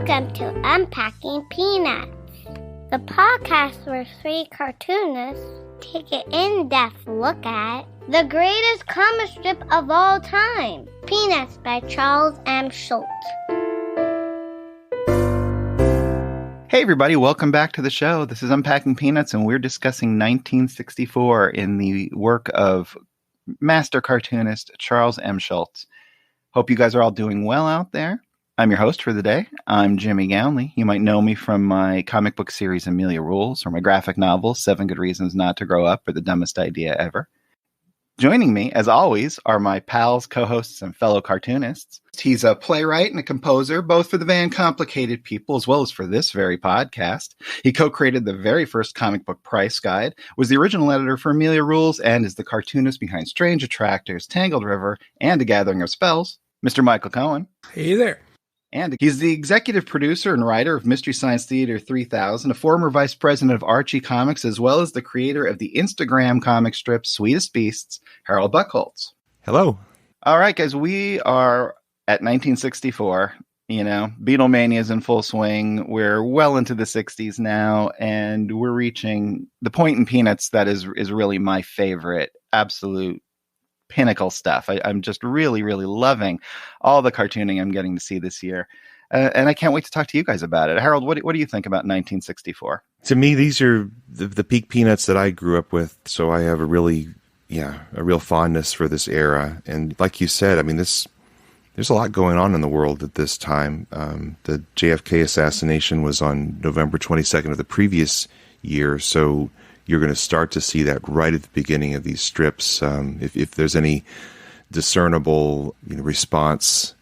Welcome to Unpacking Peanuts, the podcast where three cartoonists take an in-depth look at the greatest comic strip of all time, Peanuts by Charles M. Schulz. Hey everybody, welcome back to the show. This is Unpacking Peanuts, and we're discussing 1964 in the work of master cartoonist Charles M. Schulz. Hope you guys are all doing well out there. I'm your host for the day. I'm Jimmy Gownley. You might know me from my comic book series Amelia Rules, or my graphic novel 7 Good Reasons Not to Grow Up, or The Dumbest Idea Ever. Joining me, as always, are my pals, co-hosts, and fellow cartoonists. He's a playwright and a composer, both for the band Complicated People, as well as for this very podcast. He co-created the very first comic book price guide, was the original editor for Amelia Rules, and is the cartoonist behind Strange Attractors, Tangled River, and A Gathering of Spells, Mr. Michael Cohen. Hey there. And he's the executive producer and writer of Mystery Science Theater 3000, a former vice president of Archie Comics, as well as the creator of the Instagram comic strip Sweetest Beasts, Harold Buchholz. Hello. All right, guys, we are at 1964. You know, Beatlemania is in full swing. We're well into the 60s now, and we're reaching the point in Peanuts that is really my favorite, absolute pinnacle stuff. I'm just really, really loving all the cartooning I'm getting to see this year. And I can't wait to talk to you guys about it. Harold, what do you think about 1964? To me, these are the peak Peanuts that I grew up with. So I have a real fondness for this era. And like you said, I mean, there's a lot going on in the world at this time. The JFK assassination was on November 22nd of the previous year. So you're going to start to see that right at the beginning of these strips. If there's any discernible response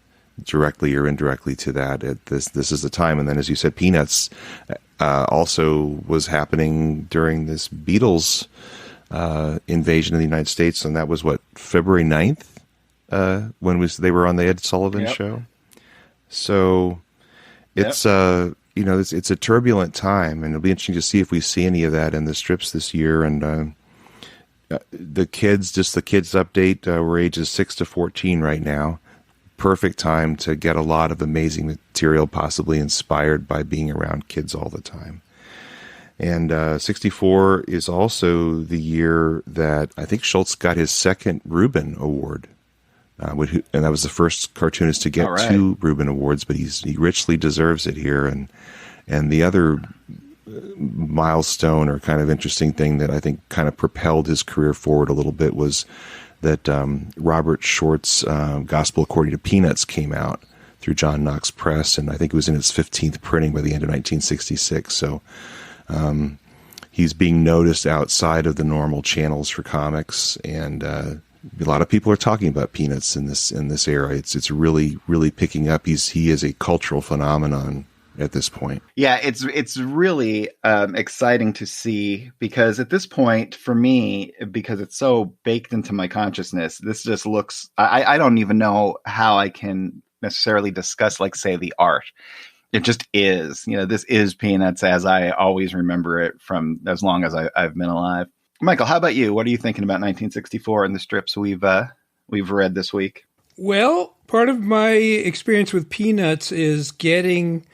directly or indirectly to that, this is the time. And then, as you said, Peanuts also was happening during this Beatles invasion of the United States, and that was February 9th when they were on the Ed Sullivan show. So it's it's a turbulent time, and it'll be interesting to see if we see any of that in the strips this year. And the kids update, we're ages 6 to 14 right now. Perfect time to get a lot of amazing material, possibly inspired by being around kids all the time. And 64 is also the year that I think Schulz got his second Reuben Award. And that was the first cartoonist to get 2 Reuben Awards, but he richly deserves it here. And the other milestone or kind of interesting thing that I think kind of propelled his career forward a little bit was that Robert Short's Gospel According to Peanuts came out through John Knox Press, and I think it was in its 15th printing by the end of 1966. So he's being noticed outside of the normal channels for comics, and a lot of people are talking about Peanuts in this era. It's really, really picking up. He is a cultural phenomenon at this point. Yeah, it's really exciting to see, because at this point, for me, because it's so baked into my consciousness, this just looks, I don't even know how I can necessarily discuss, like, say, the art. It just is. This is Peanuts as I always remember it from as long as I've been alive. Michael, how about you? What are you thinking about 1964 and the strips we've read this week? Well, part of my experience with Peanuts is getting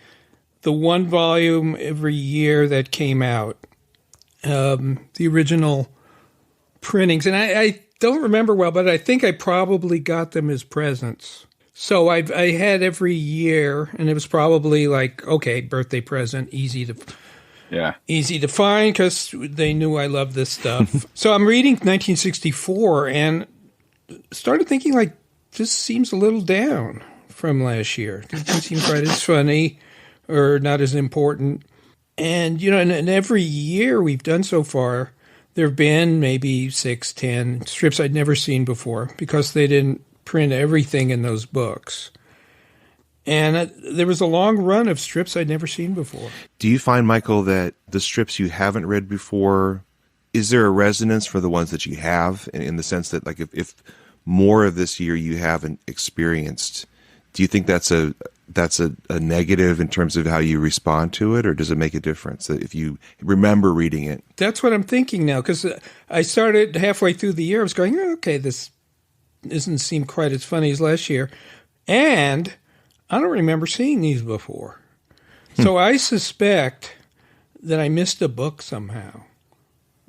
the one volume every year that came out, the original printings. And I don't remember well, but I think I probably got them as presents. So I had every year, and it was probably like, okay, birthday present, easy to find, because they knew I loved this stuff. So I'm reading 1964 and started thinking, like, this seems a little down from last year. It doesn't seem quite as funny or not as important. And, and every year we've done so far, there have been maybe 6, 10 strips I'd never seen before, because they didn't print everything in those books. And there was a long run of strips I'd never seen before. Do you find, Michael, that the strips you haven't read before, is there a resonance for the ones that you have, in the sense that, like, if more of this year you haven't experienced, do you think that's a negative in terms of how you respond to it, or does it make a difference that if you remember reading it? That's what I'm thinking now, because I started halfway through the year. I was going, okay, this doesn't seem quite as funny as last year. And I don't remember seeing these before. So I suspect that I missed a book somehow.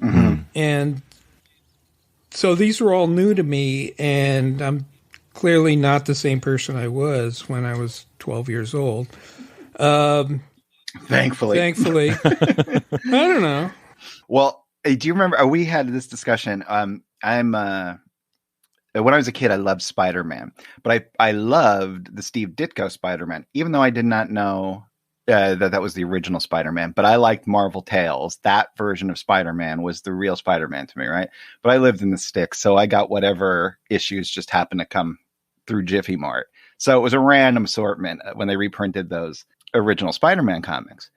Mm-hmm. And so these were all new to me, and I'm clearly not the same person I was when I was 12 years old. Thankfully. I don't know. Well, do you remember, we had this discussion. When I was a kid, I loved Spider-Man, but I loved the Steve Ditko Spider-Man, even though I did not know that was the original Spider-Man. But I liked Marvel Tales. That version of Spider-Man was the real Spider-Man to me, right? But I lived in the sticks, so I got whatever issues just happened to come through Jiffy Mart. So it was a random assortment when they reprinted those original Spider-Man comics.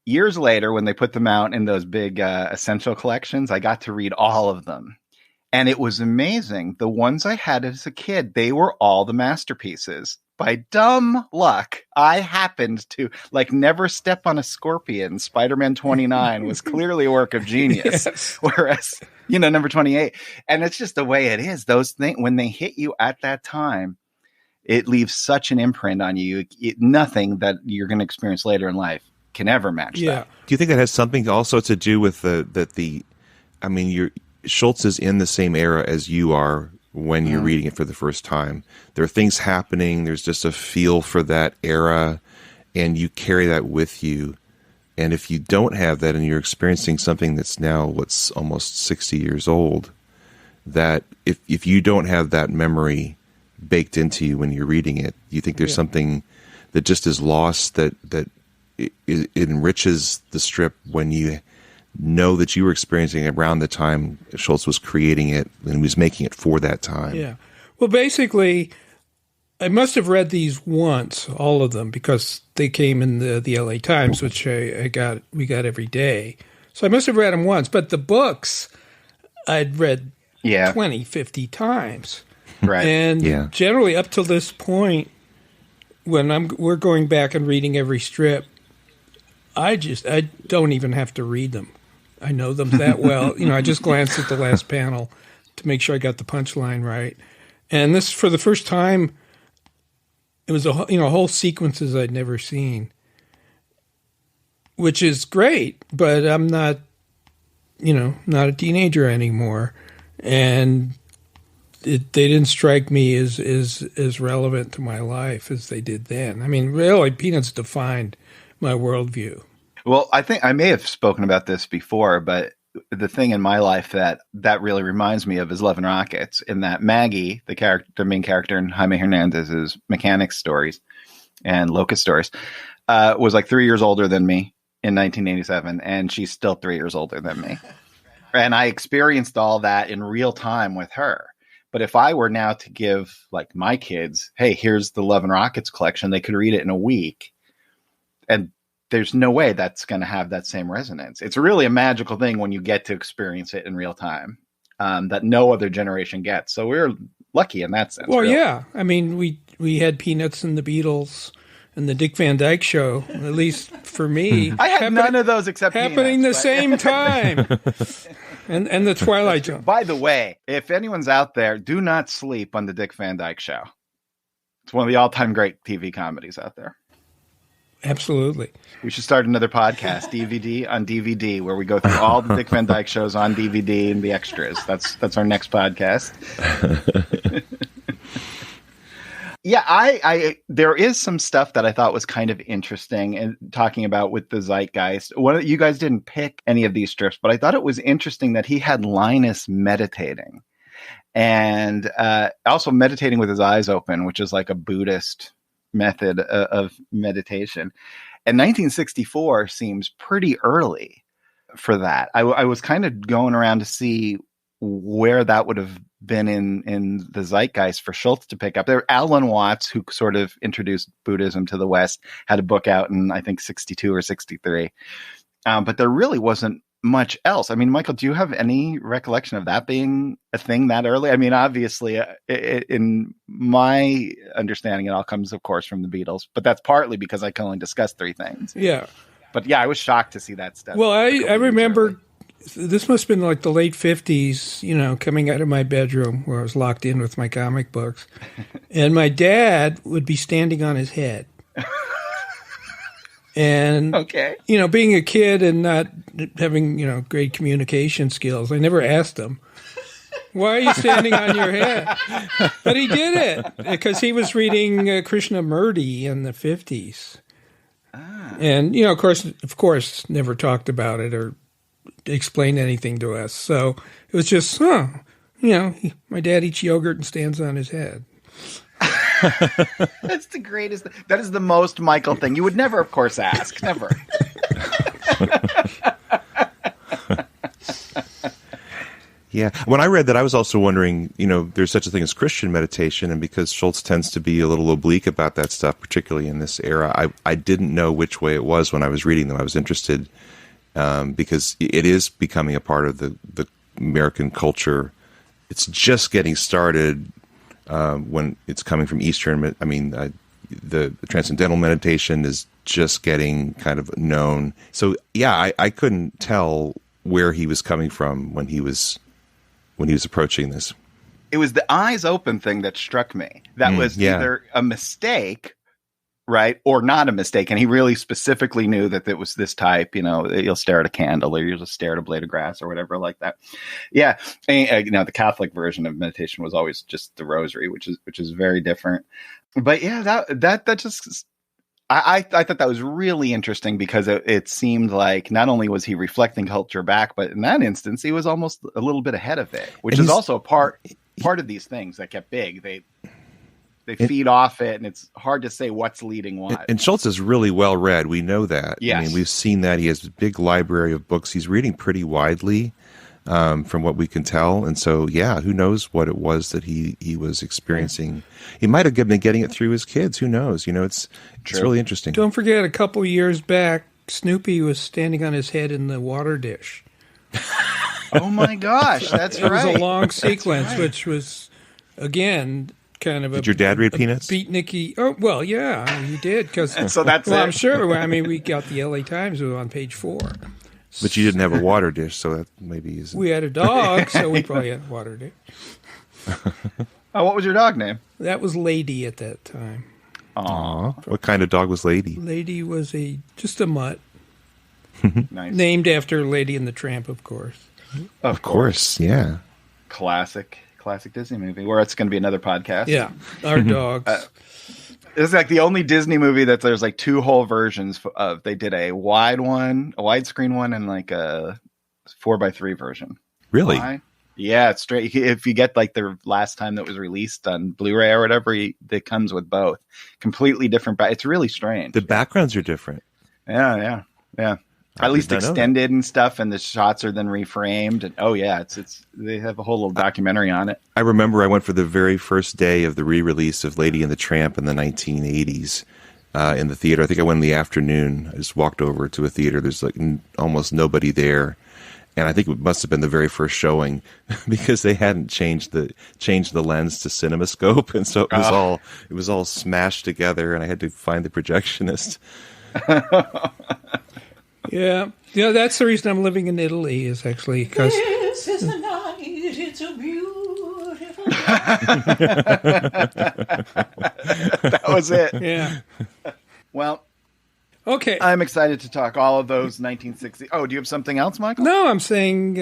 Years later, when they put them out in those big essential collections, I got to read all of them. And it was amazing. The ones I had as a kid, they were all the masterpieces. By dumb luck, I happened to, Never Step on a Scorpion. Spider-Man 29 was clearly a work of genius. Yes. Whereas, number 28. And it's just the way it is. Those things, when they hit you at that time, it leaves such an imprint on you. Nothing that you're going to experience later in life can ever match that. Do you think that has something also to do with Schultz is in the same era as you are when you're reading it for the first time. There are things happening. There's just a feel for that era, and you carry that with you. And if you don't have that and you're experiencing something that's now what's almost 60 years old, that if you don't have that memory baked into you when you're reading it, you think there's something that just is lost, that it enriches the strip when you know that you were experiencing it around the time Schultz was creating it and was making it for that time. Yeah. Well, basically, I must have read these once, all of them, because they came in the LA Times, which we got every day. So I must have read them once. But the books I'd read 20, 50 times. Right. And generally up till this point, when we're going back and reading every strip, I don't even have to read them. I know them that well. I just glanced at the last panel to make sure I got the punchline right. And this, for the first time, it was whole sequences I'd never seen, which is great. But I'm not, not a teenager anymore, and they didn't strike me as relevant to my life as they did then. I mean, really, Peanuts defined my worldview. Well, I think I may have spoken about this before, but the thing in my life that really reminds me of is Love and Rockets, in that Maggie, the main character in Jaime Hernandez's Mechanics stories and Locust stories, was 3 years older than me in 1987, and she's still 3 years older than me. And I experienced all that in real time with her. But if I were now to give my kids, hey, here's the Love and Rockets collection, they could read it in a week. And there's no way that's going to have that same resonance. It's really a magical thing when you get to experience it in real time, that no other generation gets. So we're lucky in that sense. Well, really. Yeah. I mean, we had Peanuts and the Beatles and the Dick Van Dyke Show, at least for me. I had none of those except happening Peanuts, the same time. and the Twilight Zone. By the way, if anyone's out there, do not sleep on the Dick Van Dyke Show. It's one of the all-time great TV comedies out there. Absolutely. We should start another podcast, DVD on DVD, where we go through all the Dick Van Dyke shows on DVD and the extras. That's our next podcast. There is some stuff that I thought was kind of interesting and talking about with the zeitgeist. You guys didn't pick any of these strips, but I thought it was interesting that he had Linus meditating, and also meditating with his eyes open, which is like a Buddhist method of meditation. And 1964 seems pretty early for that. I was kind of going around to see where that would have been in the zeitgeist for Schultz to pick up. There, Alan Watts, who sort of introduced Buddhism to the West, had a book out in, I think, 62 or 63. But there really wasn't much else. I mean, Michael, do you have any recollection of that being a thing that early? I mean, obviously, in my understanding, it all comes, of course, from the Beatles, but that's partly because I can only discuss three things. Yeah. But yeah, I was shocked to see that stuff. Well, I remember this must have been like the late 50s, coming out of my bedroom where I was locked in with my comic books. And my dad would be standing on his head. And, Okay. Being a kid and not having, great communication skills, I never asked him, why are you standing on your head? But he did it because he was reading Krishnamurti in the 50s. And, of course, never talked about it or explained anything to us. So it was just, my dad eats yogurt and stands on his head. That's the greatest. That is the most Michael thing. You would never, of course, ask. Never. Yeah. When I read that, I was also wondering, there's such a thing as Christian meditation, and because Schultz tends to be a little oblique about that stuff, particularly in this era, I didn't know which way it was when I was reading them. I was interested because it is becoming a part of the American culture. It's just getting started when it's coming from Eastern. The transcendental meditation is just getting kind of known. So, yeah, I couldn't tell where he was coming from when he was approaching this. It was the eyes open thing that struck me. That was either a mistake, right, or not a mistake. And he really specifically knew that it was this type, you'll stare at a candle or you'll just stare at a blade of grass or whatever like that. Yeah. And, the Catholic version of meditation was always just the rosary, which is very different. But yeah, that just, I thought that was really interesting because it seemed like not only was he reflecting culture back, but in that instance, he was almost a little bit ahead of it, which is also part of these things that get big. They feed off it, and it's hard to say what's leading what. And Schultz is really well read. We know that. Yes. We've seen that. He has a big library of books. He's reading pretty widely from what we can tell. And so, yeah, who knows what it was that he was experiencing. He might have been getting it through his kids. Who knows? It's really interesting. Don't forget, a couple years back, Snoopy was standing on his head in the water dish. Oh, my gosh. That's right. It was a long sequence, which was, again, kind of Did your dad read Peanuts? Beatniky. Oh, well, yeah, he did. So that's I'm sure. We got the LA Times on page 4. But you didn't have a water dish, so that maybe is. We had a dog, so we probably had a water dish. What was your dog name? That was Lady at that time. Aw. What kind of dog was Lady? Lady was just a mutt. Nice. Named after Lady and the Tramp, of course. Of course, yeah. Classic Disney movie, where it's going to be another podcast. Yeah, our dogs. It's like the only Disney movie that there's like 2 whole versions of. They did a widescreen one, and like a 4:3 version. Really? Why? Yeah, it's straight. If you get like the last time that was released on Blu-ray or whatever, it comes with both. Completely different. It's really strange. The backgrounds are different. Yeah. At least extended and stuff, and the shots are then reframed. And it's they have a whole little documentary on it. I remember I went for the very first day of the re-release of Lady and the Tramp in the 1980s in the theater. I think I went in the afternoon. I just walked over to a theater. There's like almost nobody there, and I think it must have been the very first showing because they hadn't changed the lens to CinemaScope, and so it was all smashed together, and I had to find the projectionist. Yeah, that's the reason I'm living in Italy, is actually because this is the night, it's a beautiful That was it. Yeah. Well, okay. I'm excited to talk all of those 1960s. Oh, do you have something else, Michael? No, I'm saying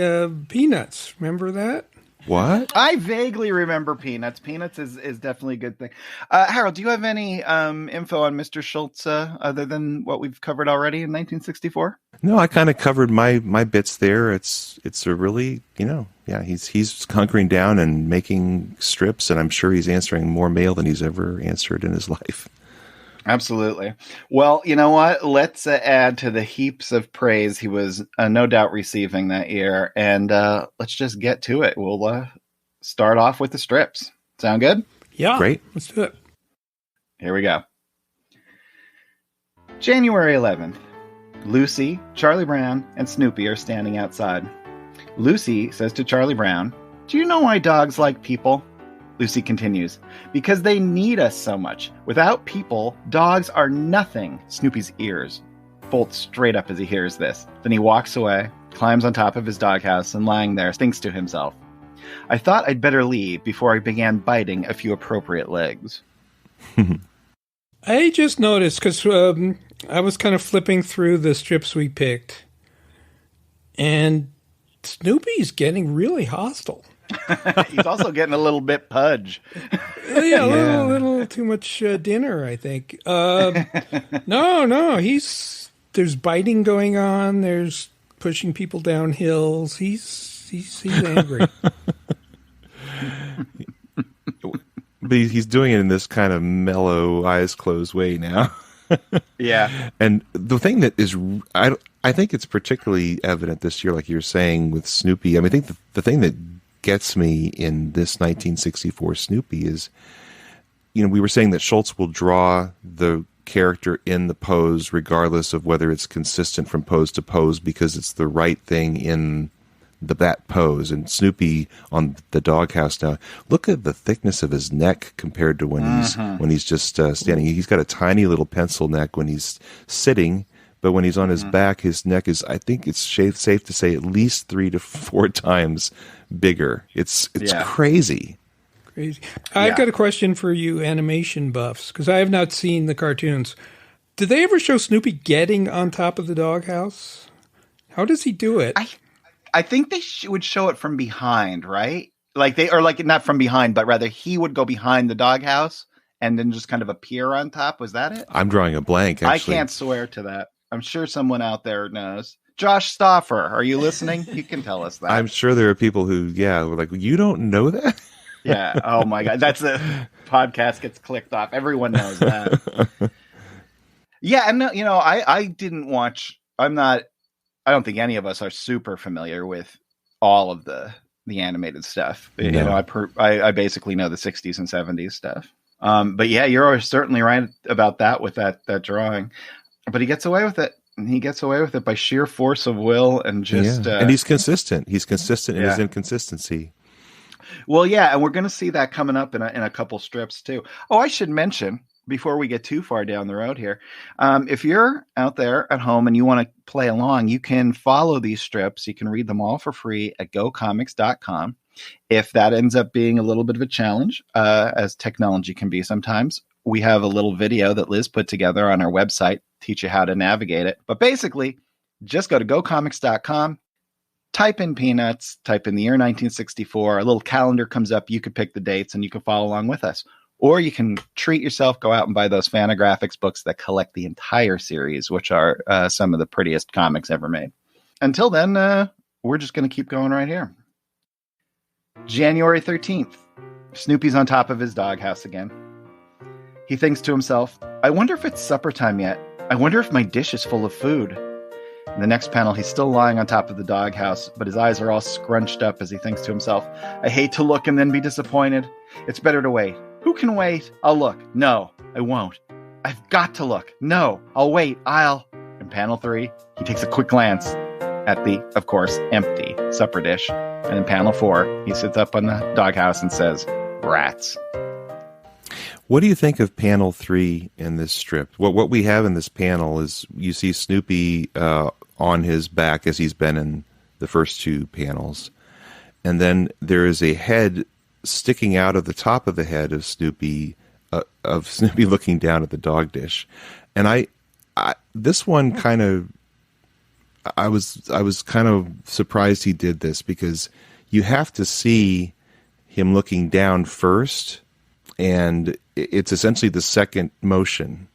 Peanuts. Remember that? What? I vaguely remember Peanuts. Peanuts is definitely a good thing. Harold, do you have any info on Mr. Schultz other than what we've covered already in 1964? No, I kind of covered my bits there. It's a really, he's hunkering down and making strips, and I'm sure he's answering more mail than he's ever answered in his life. Absolutely. Well, you know what? Let's add to the heaps of praise he was no doubt receiving that year, and let's just get to it. We'll start off with the strips. Sound good? Yeah. Great. Let's do it. Here we go. January 11th. Lucy, Charlie Brown, and Snoopy are standing outside. Lucy says to Charlie Brown, "Do you know why dogs like people?" Lucy continues, "Because they need us so much. Without people, dogs are nothing." Snoopy's ears bolt straight up as he hears this. Then he walks away, climbs on top of his doghouse, and lying there, thinks to himself, "I thought I'd better leave before I began biting a few appropriate legs." I just noticed, because I was kind of flipping through the strips we picked, and Snoopy's getting really hostile. He's also getting a little bit pudge. Yeah, a little too much dinner, I think. No, there's biting going on. There's pushing people down hills. He's angry. But he's doing it in this kind of mellow, eyes closed way now. Yeah. And the thing that is, I think it's particularly evident this year, like you were saying with Snoopy. I mean, I think the thing that gets me in this 1964 Snoopy is, we were saying that Schultz will draw the character in the pose regardless of whether it's consistent from pose to pose because it's the right thing in that pose. And Snoopy on the doghouse now, look at the thickness of his neck compared to when he's just standing. He's got a tiny little pencil neck when he's sitting, but when he's on his back, his neck is, I think it's safe to say, at least 3 to 4 times bigger. It's crazy. Crazy. I've got a question for you animation buffs, because I have not seen the cartoons. Did they ever show Snoopy getting on top of the doghouse? How does he do it? I think they would show it from behind, right? Like not from behind, but rather he would go behind the doghouse and then just kind of appear on top. Was that it? I'm drawing a blank, actually. I can't swear to that. I'm sure someone out there knows. Josh Stauffer, are you listening? You can tell us that. I'm sure there are people who, were like, you don't know that? Yeah. Oh my God. That's a podcast gets clicked off. Everyone knows that. Yeah. And I didn't watch, I don't think any of us are super familiar with all of the animated stuff. No. I basically know the 60s and 70s stuff. But yeah, you're certainly right about that with that drawing. But he gets away with it. And he gets away with it by sheer force of will and just... and he's consistent. He's consistent in his inconsistency. Well, yeah, and we're going to see that coming up in a couple strips, too. Oh, I should mention, before we get too far down the road here, if you're out there at home and you want to play along, you can follow these strips. You can read them all for free at gocomics.com. If that ends up being a little bit of a challenge, as technology can be sometimes, we have a little video that Liz put together on our website, teach you how to navigate it. But basically, just go to gocomics.com, type in Peanuts, type in the year 1964, a little calendar comes up, you can pick the dates and you can follow along with us. Or you can treat yourself, go out and buy those Fantagraphics books that collect the entire series, which are some of the prettiest comics ever made. Until then, we're just going to keep going right here. January 13th, Snoopy's on top of his doghouse again. He thinks to himself, I wonder if it's supper time yet. I wonder if my dish is full of food. In the next panel, he's still lying on top of the doghouse, but his eyes are all scrunched up as he thinks to himself, I hate to look and then be disappointed. It's better to wait. Who can wait? I'll look. No, I won't. I've got to look. No, I'll wait. In panel 3, he takes a quick glance at the, of course, empty supper dish. And in panel 4, he sits up on the doghouse and says, rats. What do you think of panel 3 in this strip? What we have in this panel is you see Snoopy on his back as he's been in the first 2 panels. And then there is a head sticking out of the top of the head of Snoopy looking down at the dog dish. And I this one kind of, I was kind of surprised he did this because you have to see him looking down first, and it's essentially the second motion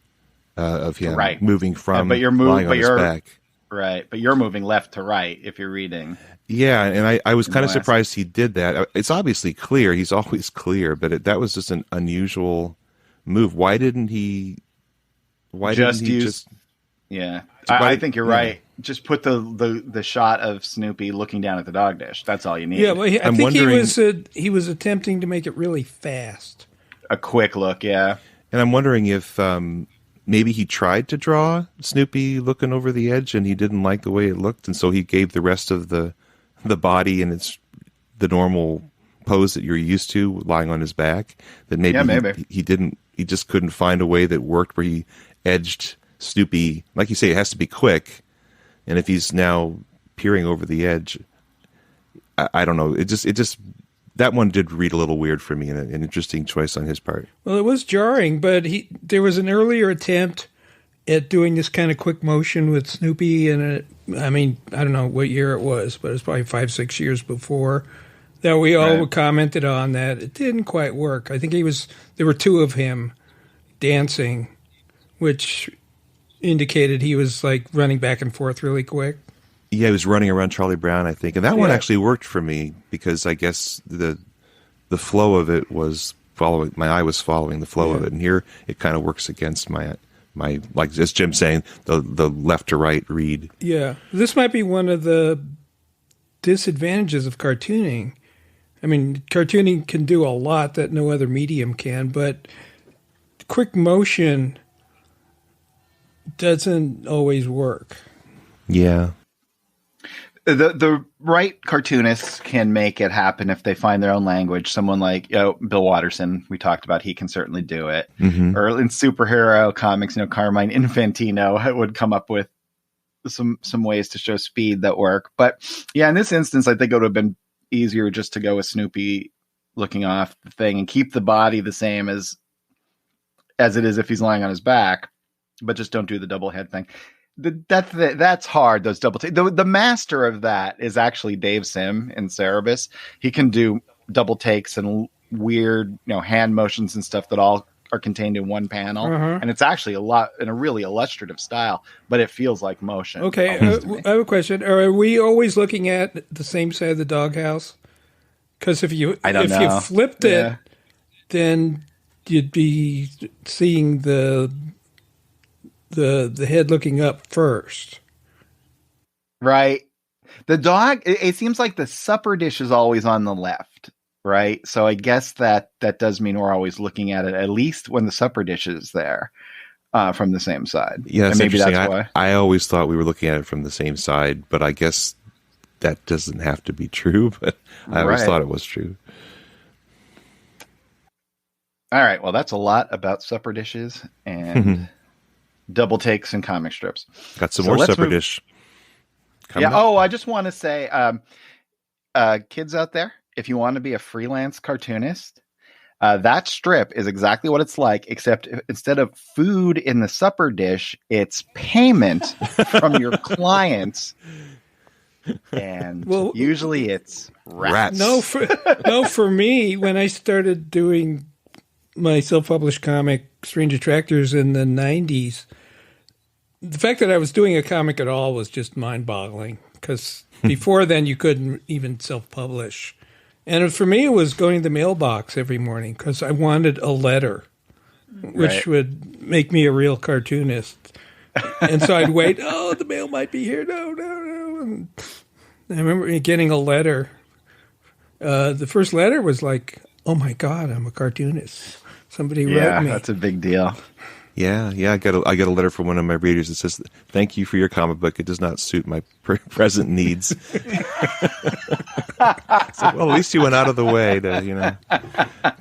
of him moving from lying on his back. Right, but you're moving left to right if you're reading. Yeah, and I was kind of surprised he did that. It's obviously clear. He's always clear, but that was just an unusual move. Why didn't he... Yeah, I think you're right. Just put the shot of Snoopy looking down at the dog dish. That's all you need. Yeah, well, I think he was attempting to make it really fast. A quick look, yeah. And I'm wondering if maybe he tried to draw Snoopy looking over the edge and he didn't like the way it looked, and so he gave the rest of the body and it's the normal pose that you're used to, lying on his back. That maybe he didn't. He just couldn't find a way that worked where he edged Snoopy, like you say, it has to be quick. And if he's now peering over the edge, I don't know. It just that one did read a little weird for me, and an interesting choice on his part. Well, it was jarring, but there was an earlier attempt at doing this kind of quick motion with Snoopy, and I don't know what year it was, but it was probably 5-6 years before that we all commented on that it didn't quite work. I think there were two of him dancing, which indicated he was like running back and forth really quick. Yeah, he was running around Charlie Brown, I think, and that one actually worked for me because I guess the flow of it was following. My eye was following the flow of it, and here it kind of works against my like as Jim's saying, the left to right read. Yeah, this might be one of the disadvantages of cartooning. I mean, cartooning can do a lot that no other medium can, but quick motion doesn't always work. Yeah. The right cartoonists can make it happen if they find their own language. Someone like Bill Watterson, we talked about, he can certainly do it. Mm-hmm. Or in superhero comics, Carmine Infantino would come up with some ways to show speed that work. But yeah, in this instance, I think it would have been easier just to go with Snoopy looking off the thing and keep the body the same as it is if he's lying on his back, but just don't do the double head thing. That's hard. Those double takes. The master of that is actually Dave Sim in Cerebus. He can do double takes and weird, hand motions and stuff that all are contained in one panel, and it's actually a lot in a really illustrative style. But it feels like motion. Okay, I have a question. Are we always looking at the same side of the doghouse? Because if you flipped it, then you'd be seeing the head looking up first. Right. The dog, it seems like the supper dish is always on the left, right? So I guess that does mean we're always looking at it, at least when the supper dish is there, from the same side. Yeah, and maybe that's why. I always thought we were looking at it from the same side, but I guess that doesn't have to be true, but I always thought it was true. All right. Well, that's a lot about supper dishes and double takes and comic strips. Got some more supper dish. Yeah. Oh, I just want to say, kids out there, if you want to be a freelance cartoonist, that strip is exactly what it's like, except instead of food in the supper dish, it's payment from your clients. And usually it's rats. For me, when I started doing my self-published comic, Strange Attractors, in the 90s, the fact that I was doing a comic at all was just mind-boggling, because before then you couldn't even self-publish. And for me, it was going to the mailbox every morning because I wanted a letter, which would make me a real cartoonist. And so I'd wait, the mail might be here. No. And I remember getting a letter. The first letter was like, oh my God, I'm a cartoonist. Somebody wrote me. Yeah, that's a big deal. Yeah. I got a letter from one of my readers that says, "Thank you for your comic book. It does not suit my present needs." So, at least you went out of the way to,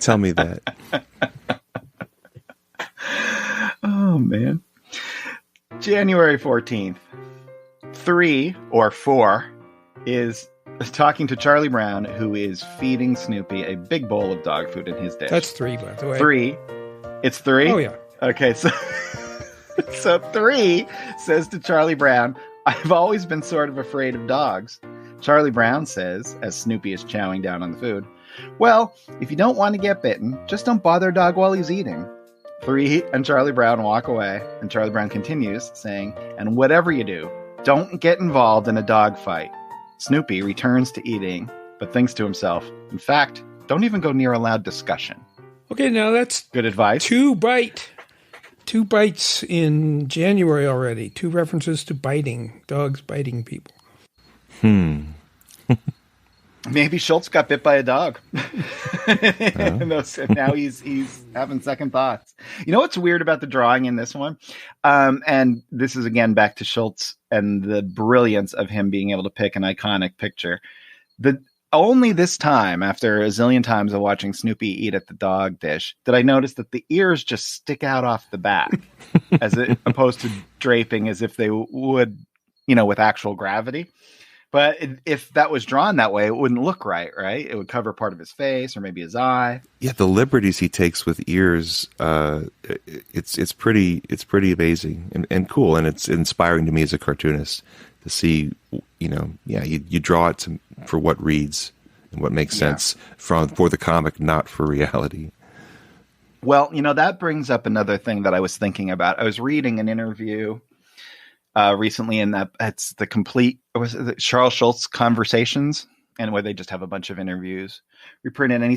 tell me that. Oh man. January 14th. 3 or 4 is talking to Charlie Brown, who is feeding Snoopy a big bowl of dog food in his dish. That's 3, by the way. 3. It's 3? Oh, yeah. Okay, so 3 says to Charlie Brown, "I've always been sort of afraid of dogs." Charlie Brown says, as Snoopy is chowing down on the food, "Well, if you don't want to get bitten, just don't bother a dog while he's eating." 3 and Charlie Brown walk away, and Charlie Brown continues, saying, "And whatever you do, don't get involved in a dog fight." Snoopy returns to eating, but thinks to himself, in fact, don't even go near a loud discussion. Okay, now that's good advice. 2 bites in January already. 2 references to biting, dogs biting people. Maybe Schultz got bit by a dog. And now he's having second thoughts. You know what's weird about the drawing in this one? And this is, again, back to Schultz and the brilliance of him being able to pick an iconic picture. Only this time, after a zillion times of watching Snoopy eat at the dog dish, did I notice that the ears just stick out off the back, opposed to draping as if they would, with actual gravity. But if that was drawn that way, it wouldn't look right, right? It would cover part of his face or maybe his eye. Yeah, the liberties he takes with ears, it's pretty amazing and cool, and it's inspiring to me as a cartoonist to see, you draw it for what reads and what makes sense for the comic, not for reality. Well, that brings up another thing that I was thinking about. I was reading an interview recently, and it's the complete Charles Schulz Conversations, and where they just have a bunch of interviews reprinted. And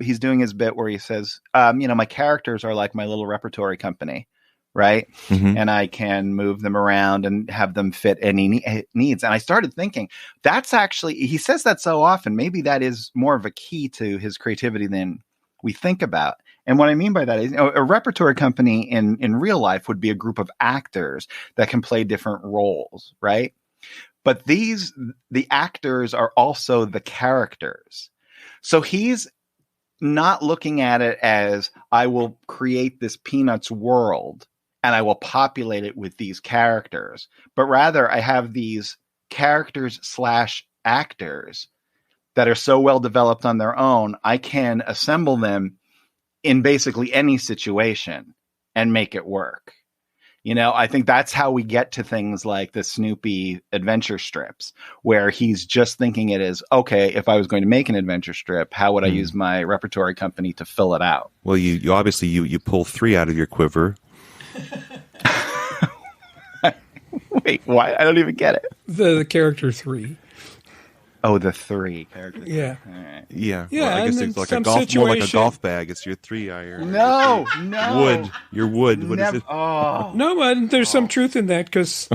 he's doing his bit where he says, my characters are like my little repertory company, right? Mm-hmm. And I can move them around and have them fit any needs. And I started thinking, that's actually, he says that so often, maybe that is more of a key to his creativity than we think about. And what I mean by that is, a repertory company in real life would be a group of actors that can play different roles, right? But the actors are also the characters. So he's not looking at it as, I will create this Peanuts world and I will populate it with these characters, but rather I have these characters / actors that are so well developed on their own, I can assemble them in basically any situation and make it work. I think that's how we get to things like the Snoopy adventure strips, where he's just thinking it as, okay, if I was going to make an adventure strip, how would I use my repertory company to fill it out? Well, you obviously you pull 3 out of your quiver. Wait, why? I don't even get it. The character 3. Oh, the 3 characters. Yeah. All right. Yeah. Yeah, Well, I guess and it's like some more like a situation- golf bag. It's your 3 iron. No. Wood. Your wood. What is it? Oh. No, but there's some truth in that, because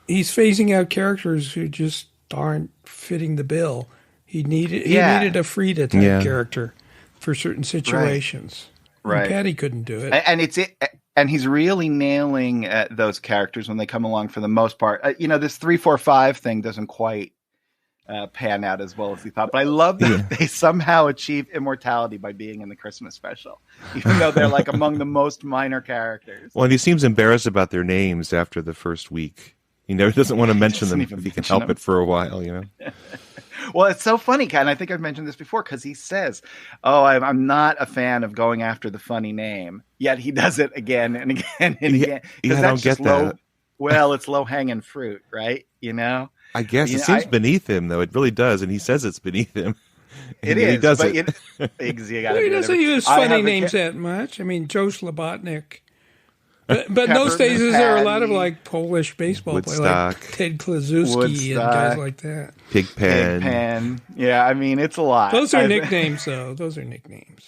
he's phasing out characters who just aren't fitting the bill. He needed a Frida type character for certain situations. Right. And Patty couldn't do it. And he's really nailing those characters when they come along for the most part. This 3, 4, 5 thing doesn't quite pan out as well as he thought. But I love that they somehow achieve immortality by being in the Christmas special, even though they're like among the most minor characters. Well, and he seems embarrassed about their names after the first week. He never doesn't want to mention them if he can help it for a while, Well, it's so funny, and I think I've mentioned this before, because he says, I'm not a fan of going after the funny name. Yet he does it again and again and again. Yeah, I don't get that. Well, it's low-hanging fruit, right? I guess it seems beneath him, though. It really does, and he says it's beneath him. It is. He does it. He doesn't use funny names that much. I mean, Joe Slobotnik. But in those days, there were a lot of like Polish baseball players, like Ted Klaczewski and guys like that. Pigpen. Yeah, I mean, it's a lot. Those are nicknames, though. Those are nicknames.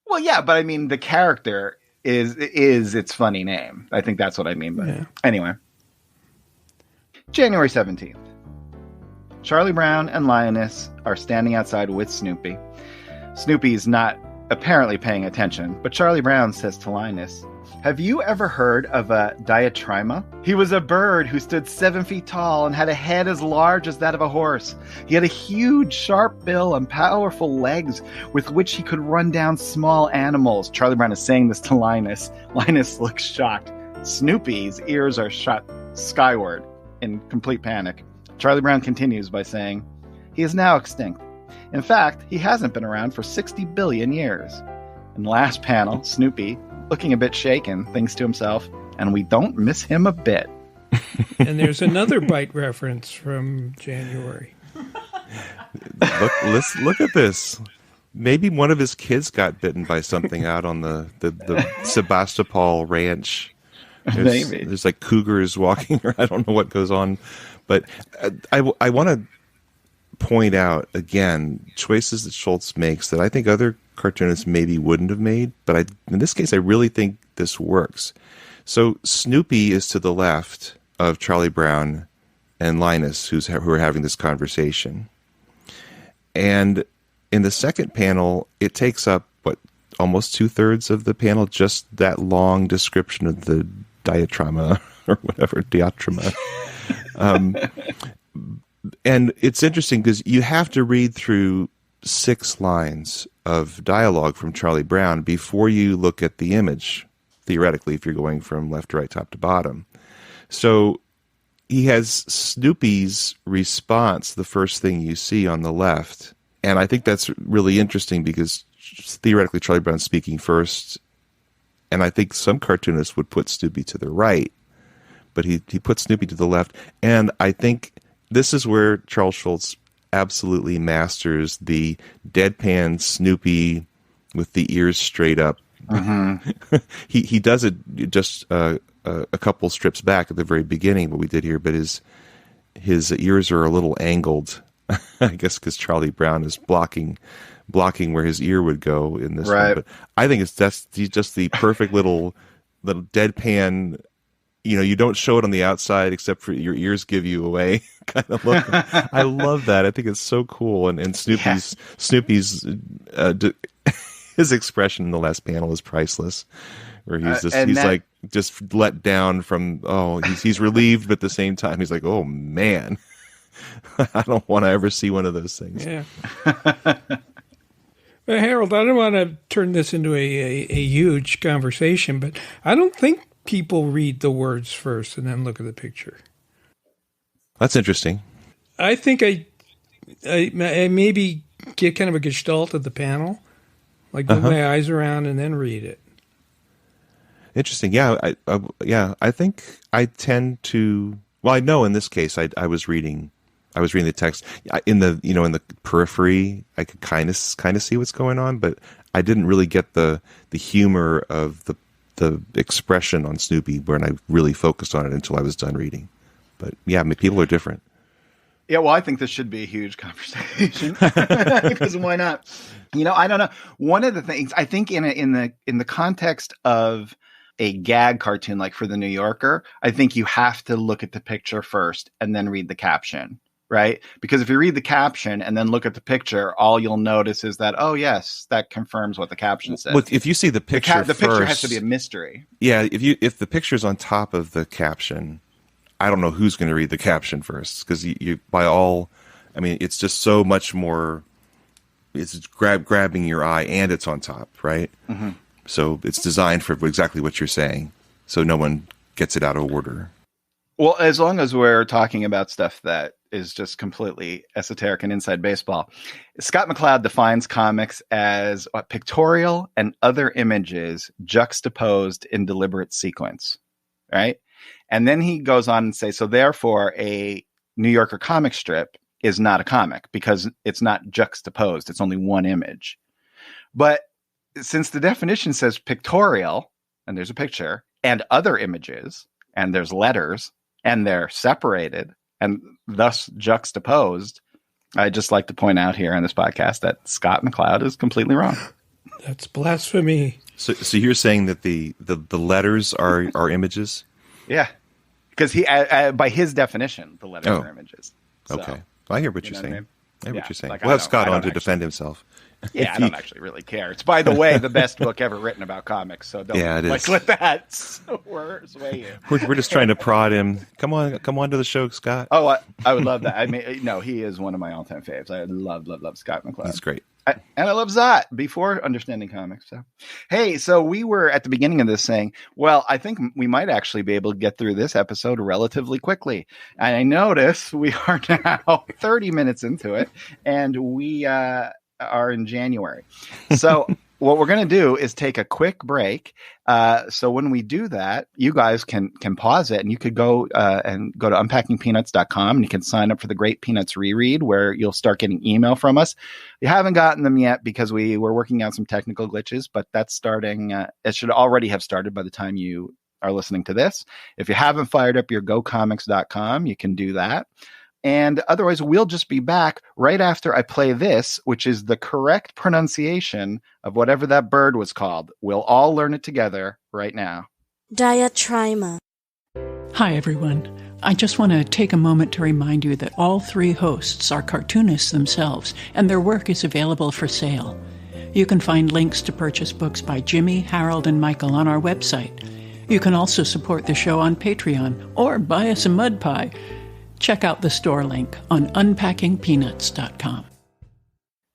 Well, yeah, but I mean, the character is its funny name. I think that's what I mean by it. Anyway. January 17th. Charlie Brown and Linus are standing outside with Snoopy. Snoopy's not apparently paying attention, but Charlie Brown says to Linus, "Have you ever heard of a diatryma? He was a bird who stood 7 feet tall and had a head as large as that of a horse. He had a huge, sharp bill and powerful legs with which he could run down small animals." Charlie Brown is saying this to Linus. Linus looks shocked. Snoopy's ears are shut skyward in complete panic. Charlie Brown continues by saying, "He is now extinct. In fact, he hasn't been around for 60 billion years." In the last panel, Snoopy, looking a bit shaken, thinks to himself, "And we don't miss him a bit." And there's another bite reference from January. Look at this. Maybe one of his kids got bitten by something out on the Sebastopol ranch. Maybe. There's like cougars walking around. I don't know what goes on. But I want to point out, again, choices that Schulz makes that I think other cartoonists maybe wouldn't have made. But in this case, I really think this works. So Snoopy is to the left of Charlie Brown and Linus, who are having this conversation. And in the second panel, it takes up, almost 2/3 of the panel, just that long description of the diatrama or whatever, diatrama. And it's interesting because you have to read through 6 lines of dialogue from Charlie Brown before you look at the image, theoretically, if you're going from left to right, top to bottom. So he has Snoopy's response, the first thing you see on the left. And I think that's really interesting because theoretically Charlie Brown's speaking first. And I think some cartoonists would put Snoopy to the right, but he put Snoopy to the left. And I think this is where Charles Schulz absolutely masters the deadpan Snoopy with the ears straight up. Mm-hmm. he does it just a couple strips back at the very beginning, what we did here, but his ears are a little angled, I guess because Charlie Brown is blocking where his ear would go in this one. But I think he's just the perfect little deadpan, you don't show it on the outside except for your ears give you away kind of look. I love that. I think it's so cool. And Snoopy's his expression in the last panel is priceless, where he's just let down from, he's relieved, but at the same time he's like, oh man, I don't want to ever see one of those things. Yeah. Well, Harold, I don't want to turn this into a huge conversation, but I don't think people read the words first and then look at the picture. That's interesting. I think I maybe get kind of a gestalt of the panel, like move my eyes around and then read it. Interesting. Yeah, I think I tend to. Well, I know in this case I was reading the text in the periphery. I could kind of see what's going on, but I didn't really get the humor of the expression on Snoopy when I really focused on it until I was done reading. But yeah, people are different. Yeah, well, I think this should be a huge conversation because why not? I don't know. One of the things I think in the context of a gag cartoon, like for the New Yorker, I think you have to look at the picture first and then read the caption, right? Because if you read the caption and then look at the picture, all you'll notice is that, oh yes, that confirms what the caption says. Look, if you see the picture, the picture has to be a mystery. Yeah, if the picture's on top of the caption, I don't know who's going to read the caption first, because you by all, I mean, it's just so much more. It's grabbing your eye, and it's on top, right? Mm-hmm. So it's designed for exactly what you're saying, so no one gets it out of order. Well, as long as we're talking about stuff that is just completely esoteric and inside baseball, Scott McCloud defines comics as pictorial and other images juxtaposed in deliberate sequence, right? And then he goes on and say, so therefore a New Yorker comic strip is not a comic because it's not juxtaposed. It's only one image. But since the definition says pictorial, and there's a picture, and other images, and there's letters, and they're separated and thus juxtaposed, I'd just like to point out here on this podcast that Scott McCloud is completely wrong. That's blasphemy. So you're saying that the letters are images? Yeah, because he, by his definition, the letters are images. So, okay, I hear what you're saying. I hear what you're saying. Like, we'll have Scott on to defend himself. Yeah, I don't actually really care. It's, by the way, the best book ever written about comics. So don't let that sway you. We're just trying to prod him. Come on to the show, Scott. Oh, I would love that. I mean, no, he is one of my all-time faves. I love Scott McCloud. He's great. And I love Zot before understanding comics. So, hey, so we were at the beginning of this saying, well, I think we might actually be able to get through this episode relatively quickly. And I notice we are now 30 minutes into it, and we are in January. So what we're going to do is take a quick break. So when we do that, you guys can pause it, and you could go to unpackingpeanuts.com, and you can sign up for the Great Peanuts Reread, where you'll start getting email from us. You haven't gotten them yet because we were working out some technical glitches, but that's starting. It should already have started by the time you are listening to this. If you haven't fired up your gocomics.com, you can do that. And otherwise, we'll just be back right after I play this, which is the correct pronunciation of whatever that bird was called. We'll all learn it together right now. Diatrima. Hi, everyone. I just want to take a moment to remind you that all three hosts are cartoonists themselves, and their work is available for sale. You can find links to purchase books by Jimmy, Harold, and Michael on our website. You can also support the show on Patreon or buy us a mud pie. Check out the store link on unpackingpeanuts.com.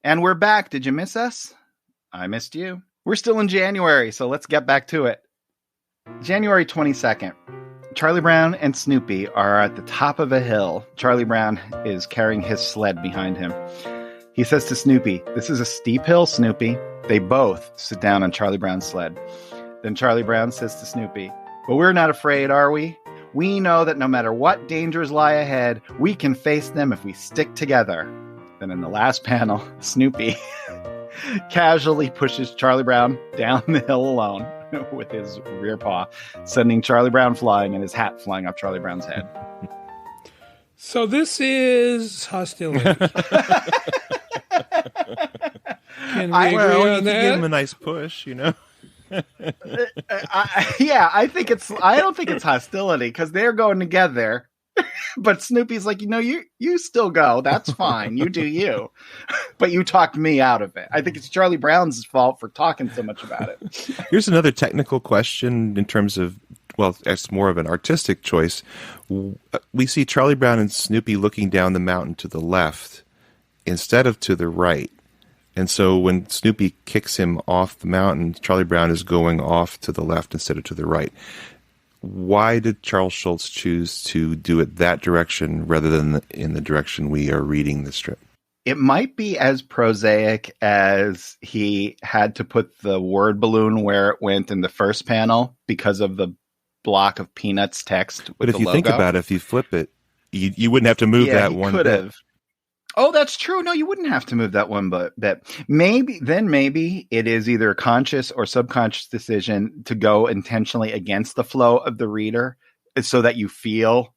And we're back. Did you miss us? I missed you. We're still in January, so let's get back to it. January 22nd, Charlie Brown and Snoopy are at the top of a hill. Charlie Brown is carrying his sled behind him. He says to Snoopy, "This is a steep hill, Snoopy." They both sit down on Charlie Brown's sled. Then Charlie Brown says to Snoopy, "But we're not afraid, are we? We know that no matter what dangers lie ahead, we can face them if we stick together." Then in the last panel, Snoopy casually pushes Charlie Brown down the hill alone with his rear paw, sending Charlie Brown flying and his hat flying off Charlie Brown's head. So this is hostility. Can we agree on that? Give him a nice push, you know. I don't think it's hostility because they're going together. But Snoopy's like, you still go. That's fine. You do you. But you talked me out of it. I think it's Charlie Brown's fault for talking so much about it. Here's another technical question in terms of, well, it's more of an artistic choice. We see Charlie Brown and Snoopy looking down the mountain to the left instead of to the right. And so when Snoopy kicks him off the mountain, Charlie Brown is going off to the left instead of to the right. Why did Charles Schulz choose to do it that direction rather than in the direction we are reading the strip? It might be as prosaic as he had to put the word balloon where it went in the first panel because of the block of Peanuts text with But if the you logo. think about it, if you flip it, you wouldn't have to move that one could bit. have. Oh, that's true. No, you wouldn't have to move that one bit. Maybe it is either a conscious or subconscious decision to go intentionally against the flow of the reader so that you feel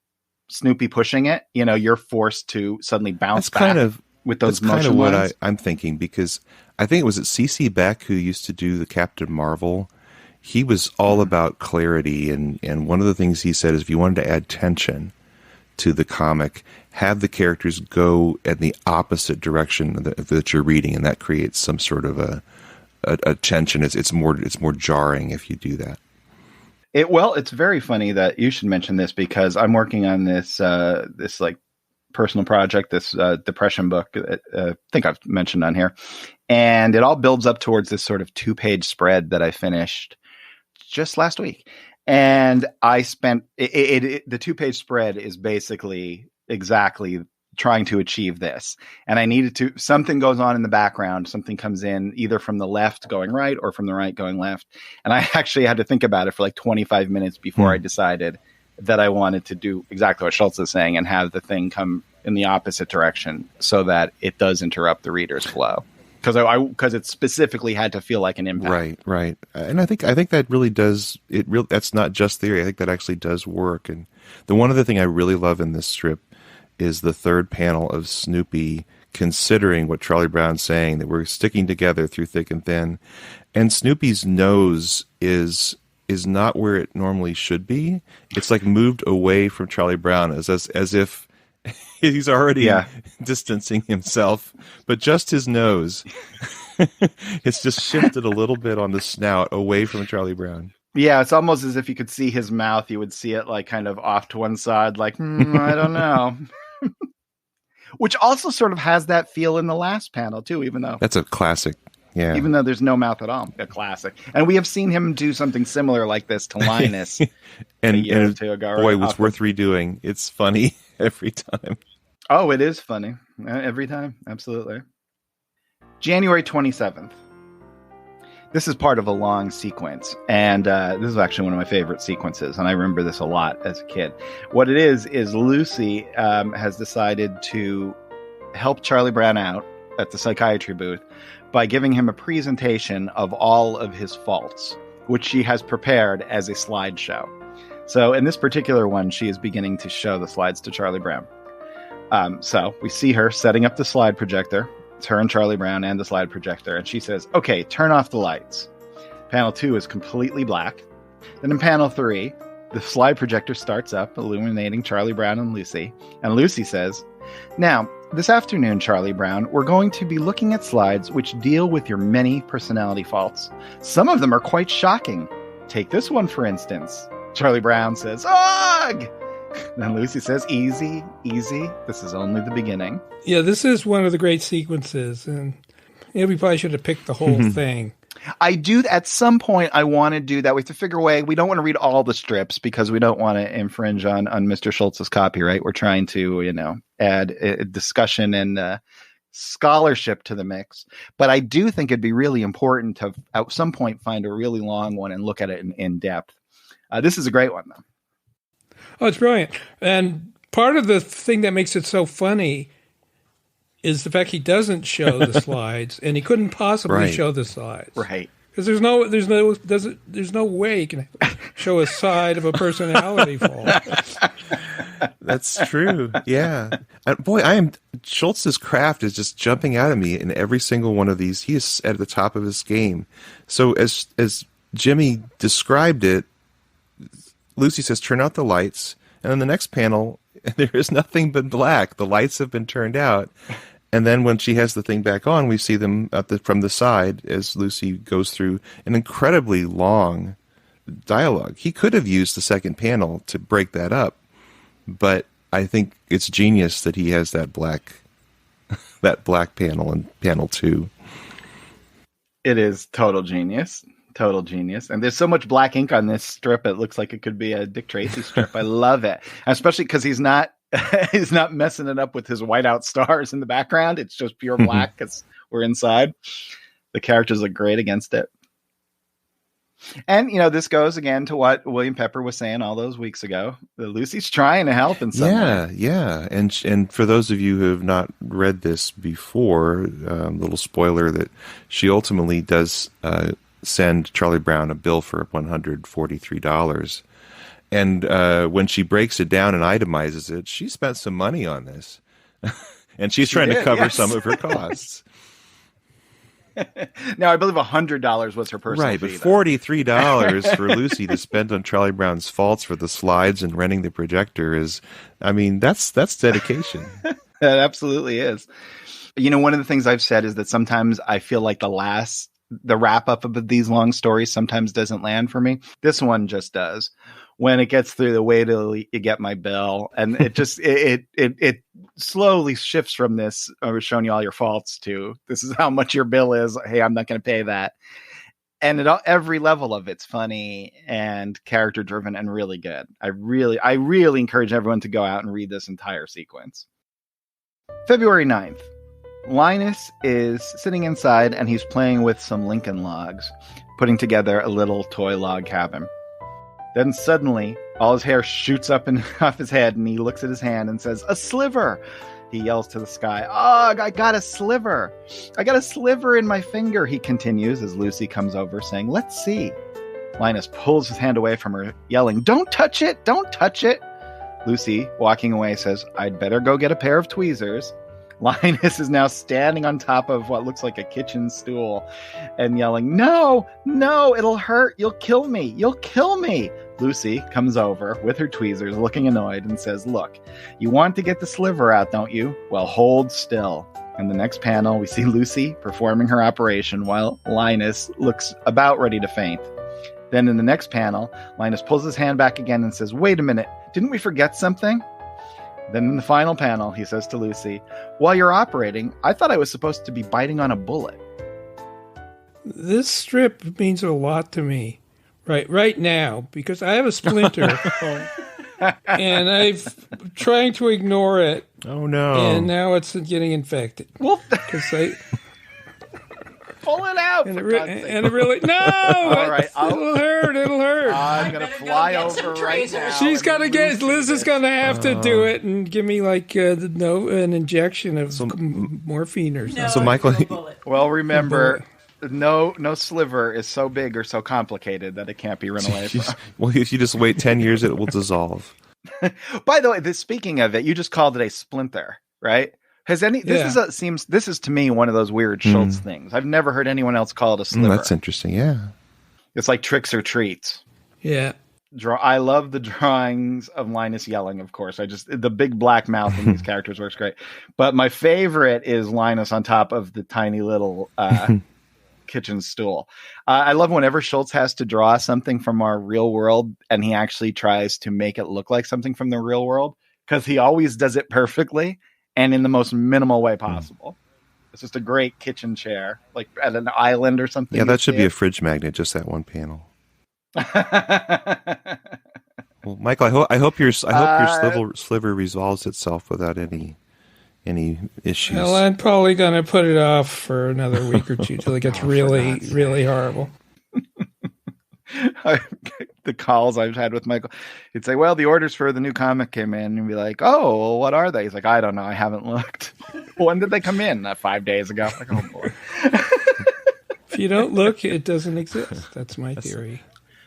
Snoopy pushing it. You're forced to suddenly bounce back with those motion lines. That's kind of what I'm thinking, because I think it was C.C. Beck who used to do the Captain Marvel. He was all about clarity, and one of the things he said is if you wanted to add tension to the comic, have the characters go in the opposite direction that you're reading, and that creates some sort of a tension. It's more jarring if you do that. It's very funny that you should mention this because I'm working on this like personal project, this depression book. I think I've mentioned on here, and it all builds up towards this sort of 2-page spread that I finished just last week. And I spent the 2-page spread is basically exactly trying to achieve this. And I needed to, something goes on in the background, something comes in either from the left going right or from the right going left. And I actually had to think about it for like 25 minutes before I decided that I wanted to do exactly what Schulz is saying and have the thing come in the opposite direction so that it does interrupt the reader's flow. Because it specifically had to feel like an impact. Right. And I think that really does that's not just theory. I think that actually does work. And the one other thing I really love in this strip is the third panel of Snoopy considering what Charlie Brown's saying, that we're sticking together through thick and thin. And Snoopy's nose is not where it normally should be. It's like moved away from Charlie Brown as if he's already distancing himself, but just his nose. It's just shifted a little bit on the snout away from Charlie Brown. Yeah, it's almost as if you could see his mouth. You would see it like kind of off to one side, like, I don't know. Which also sort of has that feel in the last panel, too, even though... That's a classic, yeah. Even though there's no mouth at all. A classic. And we have seen him do something similar like this to Linus and a year or two ago. Boy, it was worth redoing. It's funny every time. Oh, it is funny. Every time. Absolutely. January 27th. This is part of a long sequence. And this is actually one of my favorite sequences. And I remember this a lot as a kid. What it is Lucy has decided to help Charlie Brown out at the psychiatry booth by giving him a presentation of all of his faults, which she has prepared as a slideshow. So in this particular one, she is beginning to show the slides to Charlie Brown. So we see her setting up the slide projector. It's her and Charlie Brown and the slide projector. And she says, okay, turn off the lights. Panel 2 is completely black. Then in panel 3, the slide projector starts up, illuminating Charlie Brown and Lucy. And Lucy says, now, this afternoon, Charlie Brown, we're going to be looking at slides which deal with your many personality faults. Some of them are quite shocking. Take this one, for instance. Charlie Brown says, ugh! Then Lucy says, easy, easy. This is only the beginning. Yeah, this is one of the great sequences. And we probably should have picked the whole thing. I do at some point. I want to do that. We have to figure a way. We don't want to read all the strips because we don't want to infringe on Mr. Schultz's copyright. We're trying to, add a discussion and scholarship to the mix. But I do think it'd be really important to at some point find a really long one and look at it in depth. This is a great one, though. Oh, it's brilliant. And part of the thing that makes it so funny is the fact he doesn't show the slides, and he couldn't possibly show the slides, right? Because there's no way he can show a side of a personality fault. That's true. Yeah, and boy, Schultz's craft is just jumping out at me in every single one of these. He is at the top of his game. So as Jimmy described it, Lucy says, "Turn out the lights," and then the next panel, there is nothing but black. The lights have been turned out. And then when she has the thing back on, we see them from the side as Lucy goes through an incredibly long dialogue. He could have used the second panel to break that up, but I think it's genius that he has that black panel in panel 2. It is total genius. Total genius. And there's so much black ink on this strip, it looks like it could be a Dick Tracy strip. I love it. Especially because he's not messing it up with his whiteout stars in the background. It's just pure black because we're inside. The characters look great against it. And, this goes again to what William Pepper was saying all those weeks ago. Lucy's trying to help in some way. Yeah. And for those of you who have not read this before, little spoiler that she ultimately does send Charlie Brown a bill for $143. And when she breaks it down and itemizes it, she spent some money on this. And she's trying to cover some of her costs. Now, I believe $100 was her personal fee. Right, but $43 for Lucy to spend on Charlie Brown's faults for the slides and renting the projector is, that's dedication. It absolutely is. One of the things I've said is that sometimes I feel like the wrap up of these long stories sometimes doesn't land for me. This one just does. When it gets through the way till you get my bill, and it just it slowly shifts from this we're showing you all your faults to this is how much your bill is. Hey, I'm not going to pay that. And every level of it's funny and character driven and really good. I really encourage everyone to go out and read this entire sequence. February 9th. Linus is sitting inside and he's playing with some Lincoln logs, putting together a little toy log cabin. Then suddenly, all his hair shoots up and off his head, and he looks at his hand and says, "A sliver!" He yells to the sky, "Oh, I got a sliver! I got a sliver in my finger," he continues as Lucy comes over, saying, "Let's see." Linus pulls his hand away from her, yelling, "Don't touch it! Don't touch it!" Lucy, walking away, says, "I'd better go get a pair of tweezers." Linus is now standing on top of what looks like a kitchen stool and yelling, "No, it'll hurt. You'll kill me. You'll kill me." Lucy comes over with her tweezers, looking annoyed, and says, "Look, you want to get the sliver out, don't you? Well, hold still." In the next panel, we see Lucy performing her operation while Linus looks about ready to faint. Then in the next panel, Linus pulls his hand back again and says, "Wait a minute, didn't we forget something?" Then in the final panel, he says to Lucy, "While you're operating, I thought I was supposed to be biting on a bullet." This strip means a lot to me right now because I have a splinter and I've trying to ignore it. Oh no! And now it's getting infected. Well, because I pull it out. And it really no. All right, it'll hurt. I'm gonna fly over right now. She's got to get. Liz is gonna have to do it and give me like an injection of morphine or something. So Michael, well, remember. No sliver is so big or so complicated that it can't be run away from. Well, if you just wait 10 years, it will dissolve. By the way, speaking of it, you just called it a splinter, right? This is to me one of those weird Schultz things. I've never heard anyone else call it a sliver. That's interesting. Yeah, it's like tricks or treats. Yeah. I love the drawings of Linus yelling, of course. The big black mouth in these characters works great. But my favorite is Linus on top of the tiny little kitchen stool. I love whenever Schultz has to draw something from our real world and he actually tries to make it look like something from the real world because he always does it perfectly and in the most minimal way possible. It's just a great kitchen chair, like at an island or something. Yeah, that should be a fridge magnet, just that one panel. Well, Michael, I hope your sliver resolves itself without any issues. Well, I'm probably going to put it off for another week or two till it gets really, really horrible. The calls I've had with Michael, he'd say, well, the orders for the new comic came in, and be like, oh, well, what are they? He's like, I don't know. I haven't looked. When did they come in? 5 days ago. Like, oh, boy. If you don't look, it doesn't exist. That's my theory.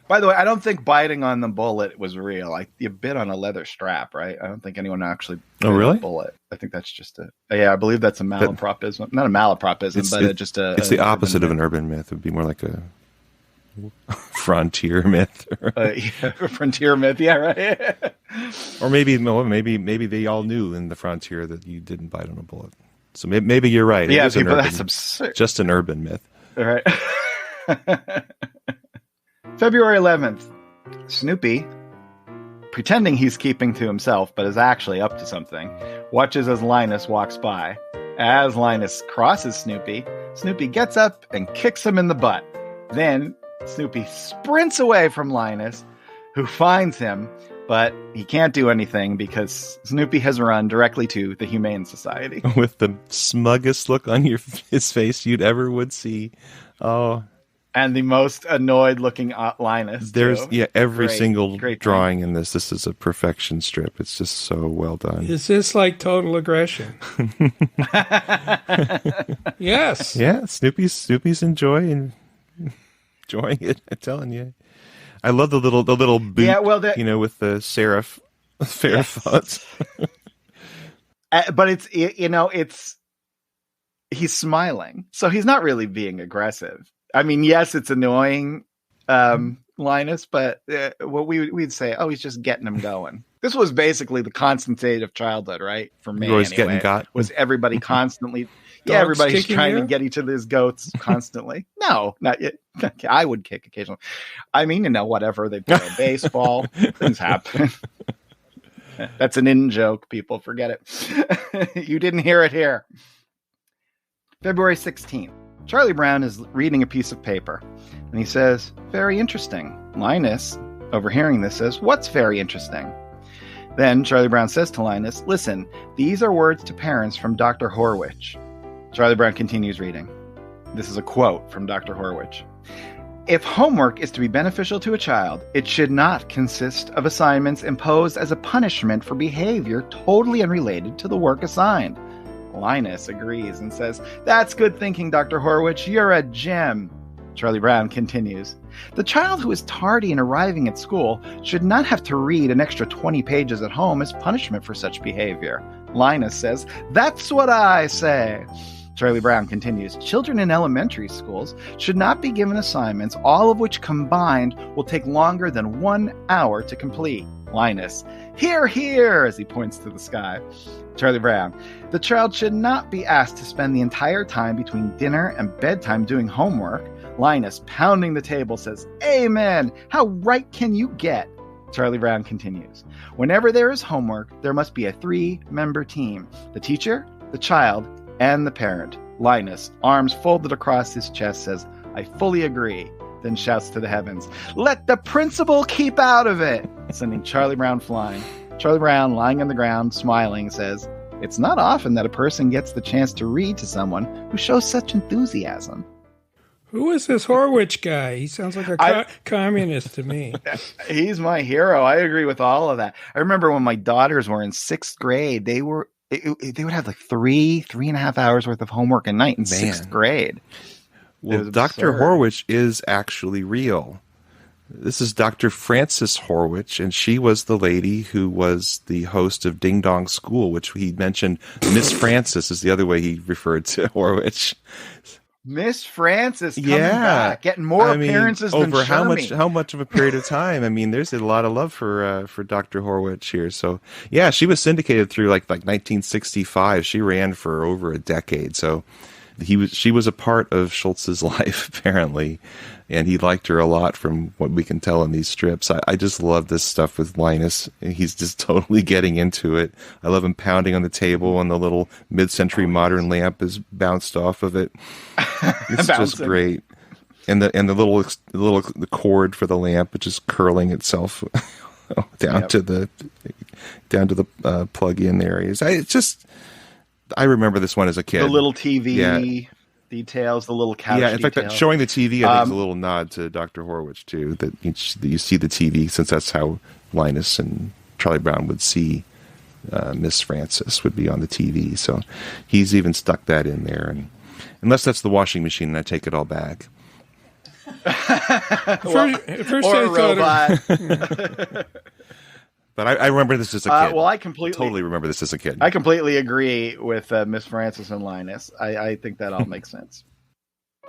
By the way, I don't think biting on the bullet was real. You bit on a leather strap, right? I don't think anyone actually bit really? a bullet. I think that's just I believe that's a malapropism. Not a malapropism, but just a... It's the opposite of an urban myth. It would be more like a frontier myth. Frontier myth, yeah, right. Or maybe they all knew in the frontier that you didn't bite on a bullet. So maybe you're right. Yeah, people, that's absurd. Just an urban myth. All right. February 11th, Snoopy, pretending he's keeping to himself, but is actually up to something, watches as Linus walks by. As Linus crosses Snoopy, Snoopy gets up and kicks him in the butt. Then Snoopy sprints away from Linus, who finds him, but he can't do anything because Snoopy has run directly to the Humane Society. With the smuggest look on his face you'd ever would see. Oh, and the most annoyed looking Linus. There's every single drawing in this. This is a perfection strip. It's just so well done. Is this like total aggression? Yes. Yeah, Snoopy's enjoying it. I'm telling you. I love the little boot. Yeah, well, with the serif fonts. But it's he's smiling, so he's not really being aggressive. I mean, yes, it's annoying, Linus, but what we'd say, he's just getting him going. This was basically the constant state of childhood, right? For me, always anyway, getting got. Was everybody constantly? Everybody's trying to get each of these goats constantly. No, not yet. I would kick occasionally. I mean, whatever. They play baseball. Things happen. That's an in joke, people. Forget it. You didn't hear it here. February 16th. Charlie Brown is reading a piece of paper, and he says, very interesting. Linus, overhearing this, says, what's very interesting? Then Charlie Brown says to Linus, listen, these are words to parents from Doctor Horwich. Charlie Brown continues reading. This is a quote from Doctor Horwich. If homework is to be beneficial to a child, it should not consist of assignments imposed as a punishment for behavior totally unrelated to the work assigned. Linus agrees and says, that's good thinking, Dr. Horwich. You're a gem. Charlie Brown continues. The child who is tardy in arriving at school should not have to read an extra 20 pages at home as punishment for such behavior. Linus says, that's what I say. Charlie Brown continues, children in elementary schools should not be given assignments, all of which combined will take longer than 1 hour to complete. Linus, hear, hear, as he points to the sky. Charlie Brown, the child should not be asked to spend the entire time between dinner and bedtime doing homework. Linus, pounding the table, says, amen, how right can you get? Charlie Brown continues, whenever there is homework, there must be a 3-member team, the teacher, the child, and the parent. Linus, arms folded across his chest, says, I fully agree, then shouts to the heavens, let the principal keep out of it, sending Charlie Brown flying. Charlie Brown, lying on the ground, smiling, says, it's not often that a person gets the chance to read to someone who shows such enthusiasm. Who is this Horwich guy? He sounds like a communist to me. He's my hero. I agree with all of that. I remember when my daughters were in 6th grade, they would have like 3.5 hours worth of homework a night in 6th grade. Well, Dr. Horwich is actually real. This is Dr. Frances Horwich, and she was the lady who was the host of Ding Dong School, which he mentioned. Miss Frances is the other way he referred to Horwich. Miss Frances coming back, getting more appearances than over Shermy. how much of a period of time? I mean, there's a lot of love for Dr. Horwich here. So yeah, she was syndicated through like 1965. She ran for over a decade. So she was a part of Schultz's life, apparently, and he liked her a lot from what we can tell in these strips. I just love this stuff with Linus. He's just totally getting into it. I love him pounding on the table, and the little mid-century modern lamp is bounced off of it. It's just great. And the the cord for the lamp, which is curling itself down to the plug-in areas. I remember this one as a kid. The little TV details, the little couch in fact, details. showing the TV, I think, is a little nod to Doctor Horwich, too, that you see the TV, since that's how Linus and Charlie Brown would see Miss Frances would be on the TV. So he's even stuck that in there. And unless that's the washing machine, and I take it all back. First or I a robot. But I remember this as a kid. Well, I totally remember this as a kid. I completely agree with Miss Frances and Linus. I think that all makes sense.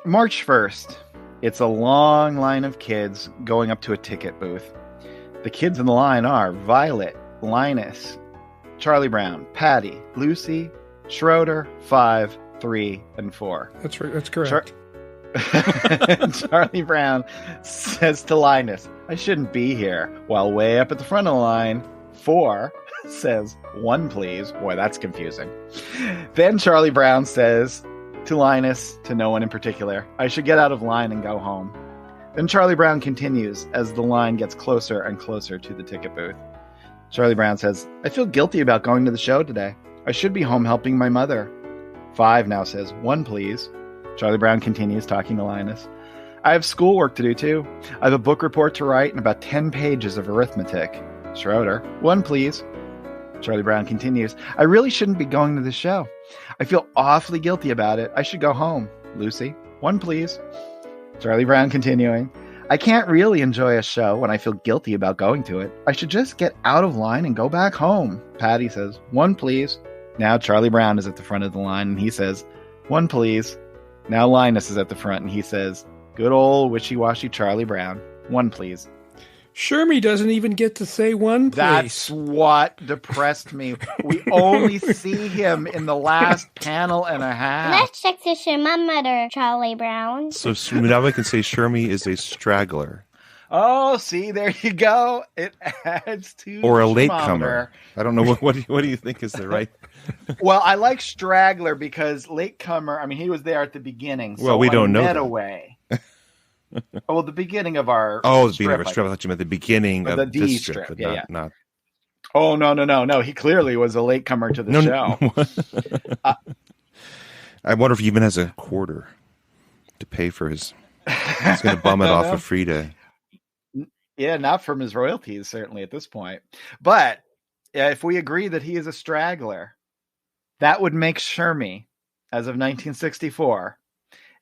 March 1st. It's a long line of kids going up to a ticket booth. The kids in the line are Violet, Linus, Charlie Brown, Patty, Lucy, Schroeder, 5, 3, and 4. That's right. That's correct. Charlie Brown says to Linus, I shouldn't be here. While way up at the front of the line, 4 says, 1 please. Boy, that's confusing. Then Charlie Brown says to Linus, to no one in particular, I should get out of line and go home. Then Charlie Brown continues as the line gets closer and closer to the ticket booth. Charlie Brown says, I feel guilty about going to the show today. I should be home helping my mother. 5 now says, 1 please. Charlie Brown continues talking to Linus. I have schoolwork to do too. I have a book report to write and about 10 pages of arithmetic. Schroeder, 1 please. Charlie Brown continues. I really shouldn't be going to the show. I feel awfully guilty about it. I should go home. Lucy, 1 please. Charlie Brown continuing. I can't really enjoy a show when I feel guilty about going to it. I should just get out of line and go back home. Patty says, 1 please. Now Charlie Brown is at the front of the line and he says, 1 please. Now Linus is at the front and he says, good old wishy-washy Charlie Brown. 1 please. Shermy doesn't even get to say 1 please. That's what depressed me. We only see him in the last panel and a half. Let's check the thermometer, Charlie Brown. So now we can say Shermy is a straggler. Oh, see, there you go. It adds to or a the latecomer. I don't know what do you think is the right. Well, I like straggler because latecomer. I mean, he was there at the beginning. So well, we don't know. Away. Well, the beginning of our the beginning of our strip. I thought you meant the beginning of the this D strip, but yeah. not. Oh no! He clearly was a latecomer to the show. I wonder if he even has a quarter to pay for his. He's going to bum it off of Frida. Yeah, not from his royalties, certainly at this point. But if we agree that he is a straggler, that would make Shermy, as of 1964,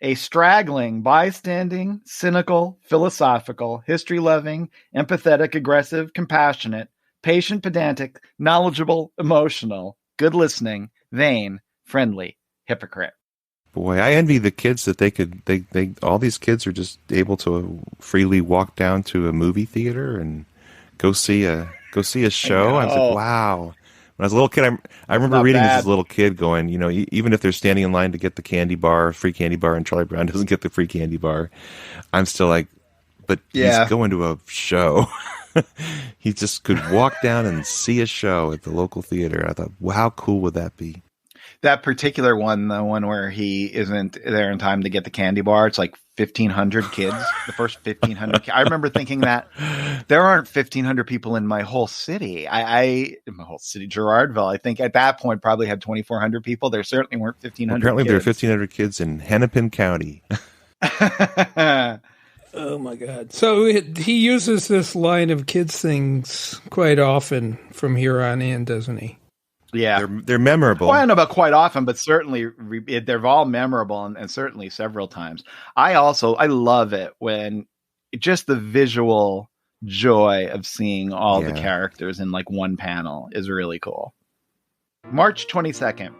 a straggling, bystanding, cynical, philosophical, history-loving, empathetic, aggressive, compassionate, patient, pedantic, knowledgeable, emotional, good listening, vain, friendly, hypocrite. Boy, I envy the kids that they all these kids are just able to freely walk down to a movie theater and go see a show. I was like, wow. When I was a little kid, I remember reading this as a little kid going, even if they're standing in line to get the candy bar, free candy bar, and Charlie Brown doesn't get the free candy bar, I'm still like, but he's going to a show. He just could walk down and see a show at the local theater. I thought, wow, how cool would that be? That particular one, the one where he isn't there in time to get the candy bar, it's like 1,500 kids. The first 1,500. I remember thinking that there aren't 1,500 people in my whole city. In my whole city, Girardville, I think at that point probably had 2,400 people. There certainly weren't 1,500. Apparently, kids. There are 1,500 kids in Hennepin County. Oh my God! So he uses this line of kids things quite often from here on in, doesn't he? Yeah, they're memorable. Well, I don't know about quite often, but certainly they're all memorable and certainly several times. I love it when just the visual joy of seeing all the characters in like one panel is really cool. March 22nd.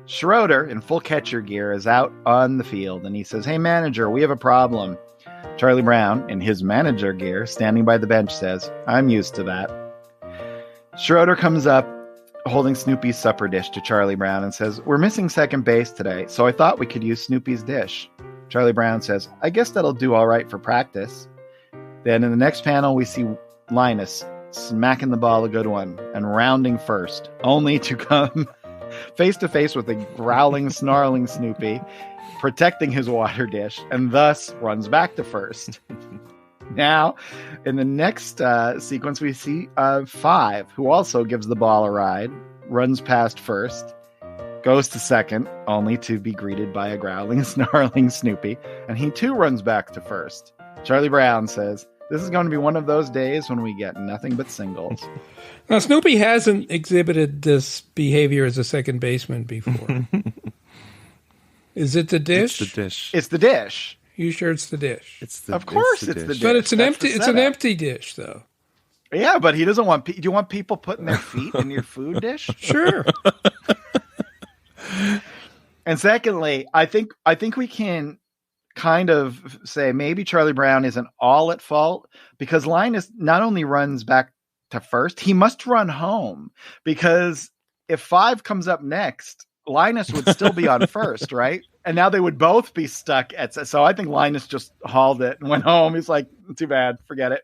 Schroeder in full catcher gear is out on the field and he says, "Hey manager, we have a problem." Charlie Brown in his manager gear standing by the bench says, "I'm used to that." Schroeder comes up holding Snoopy's supper dish to Charlie Brown and says, "We're missing second base today, so I thought we could use Snoopy's dish." Charlie Brown says, "I guess that'll do all right for practice." Then in the next panel, we see Linus smacking the ball a good one and rounding first, only to come face to face with a growling, snarling Snoopy, protecting his water dish, and thus runs back to first. Now, in the next sequence, we see Five, who also gives the ball a ride, runs past first, goes to second, only to be greeted by a growling, snarling Snoopy, and he too runs back to first. Charlie Brown says, "This is going to be one of those days when we get nothing but singles." Now, Snoopy hasn't exhibited this behavior as a second baseman before. Is it the dish? It's the dish. It's the dish. You sure it's the dish? Of course it's the dish. But it's an That's empty. the It's an setup. empty dish, though. Yeah, but he doesn't want. Do you want people putting their feet in your food dish? Sure. And secondly, I think we can kind of say maybe Charlie Brown isn't all at fault, because Linus not only runs back to first, he must run home, because if Five comes up next, Linus would still be on first, right? And now they would both be stuck at. So I think Linus just hauled it and went home. He's like, "Too bad, forget it."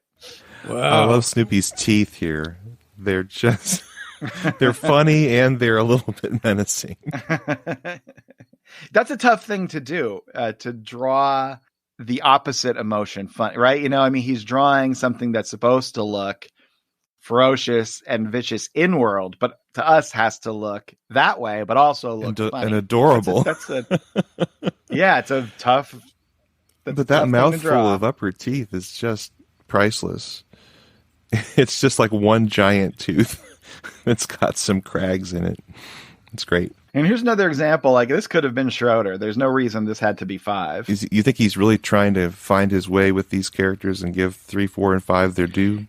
Wow. I love Snoopy's teeth here. They're just, they're funny and they're a little bit menacing. That's a tough thing to do, to draw the opposite emotion fun, right? You know, I mean, he's drawing something that's supposed to look ferocious and vicious in world, but to us has to look that way, but also look funny. And adorable. It's a tough. But that mouthful of upper teeth is just priceless. It's just like one giant tooth. It's got some crags in it. It's great. And here's another example. Like, this could have been Schroeder. There's no reason this had to be Five. You think he's really trying to find his way with these characters and give 3, 4, and 5 their due?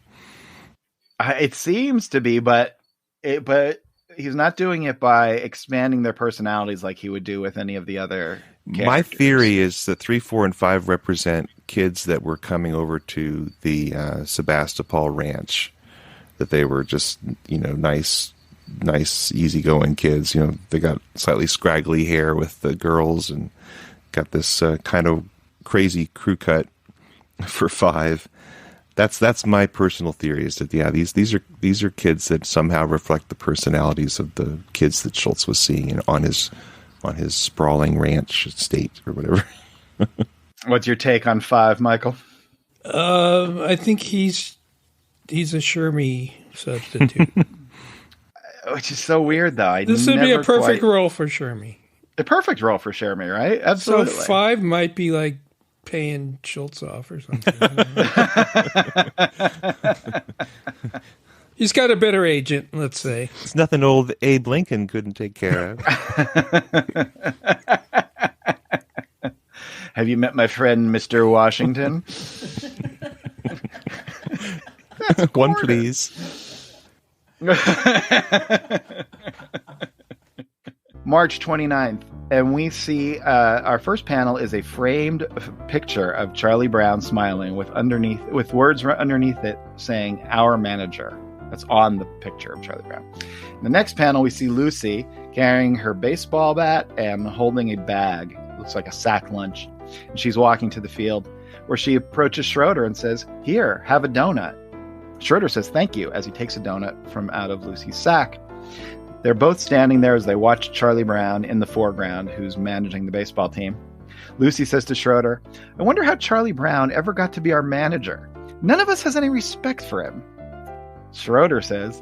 It seems to be, but he's not doing it by expanding their personalities like he would do with any of the other characters. My theory is that 3, 4, and 5 represent kids that were coming over to the Sebastopol Ranch. That they were just, nice, easygoing kids. They got slightly scraggly hair with the girls and got this kind of crazy crew cut for 5. That's my personal theory. Is that these are kids that somehow reflect the personalities of the kids that Schultz was seeing on his sprawling ranch estate or whatever. What's your take on 5, Michael? I think he's a Shermy substitute. Which is so weird, though. This would be a perfect role for Shermy. A perfect role for Shermy, right? Absolutely. So 5 might be like paying Schultz off or something. He's got a better agent, let's say. It's nothing old Abe Lincoln couldn't take care of. Have you met my friend, Mr. Washington? One, please. March 29th, and we see our first panel is a framed picture of Charlie Brown smiling with words underneath it saying "Our manager." That's on the picture of Charlie Brown. In the next panel, we see Lucy carrying her baseball bat and holding a bag. Looks like a sack lunch. And she's walking to the field, where she approaches Schroeder and says, "Here, have a donut." Schroeder says thank you as he takes a donut from out of Lucy's sack. They're both standing there as they watch Charlie Brown in the foreground, who's managing the baseball team. Lucy says to Schroeder, "I wonder how Charlie Brown ever got to be our manager. None of us has any respect for him." Schroeder says,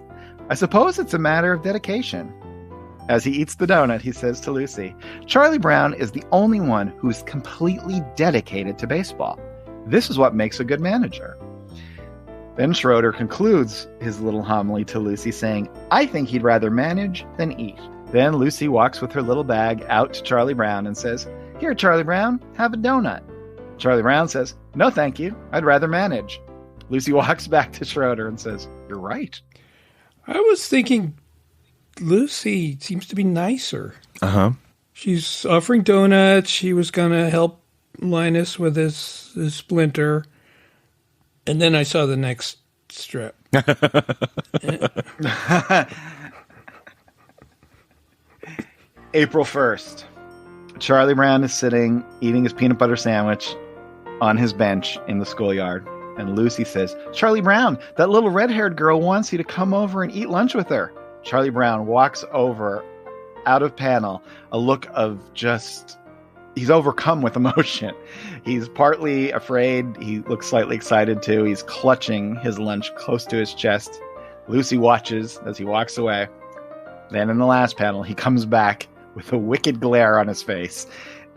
"I suppose it's a matter of dedication." As he eats the donut, he says to Lucy, "Charlie Brown is the only one who's completely dedicated to baseball. This is what makes a good manager." Then Schroeder concludes his little homily to Lucy, saying, "I think he'd rather manage than eat." Then Lucy walks with her little bag out to Charlie Brown and says, "Here, Charlie Brown, have a donut." Charlie Brown says, "No, thank you. I'd rather manage." Lucy walks back to Schroeder and says, "You're right." I was thinking Lucy seems to be nicer. Uh-huh. She's offering donuts. She was going to help Linus with his splinter. And then I saw the next strip. April 1st. Charlie Brown is sitting, eating his peanut butter sandwich on his bench in the schoolyard. And Lucy says, Charlie Brown, that little red-haired girl wants you to come over and eat lunch with her. Charlie Brown walks over, out of panel, a look of just... He's overcome with emotion. He's partly afraid. He looks slightly excited, too. He's clutching his lunch close to his chest. Lucy watches as he walks away. Then in the last panel, he comes back with a wicked glare on his face.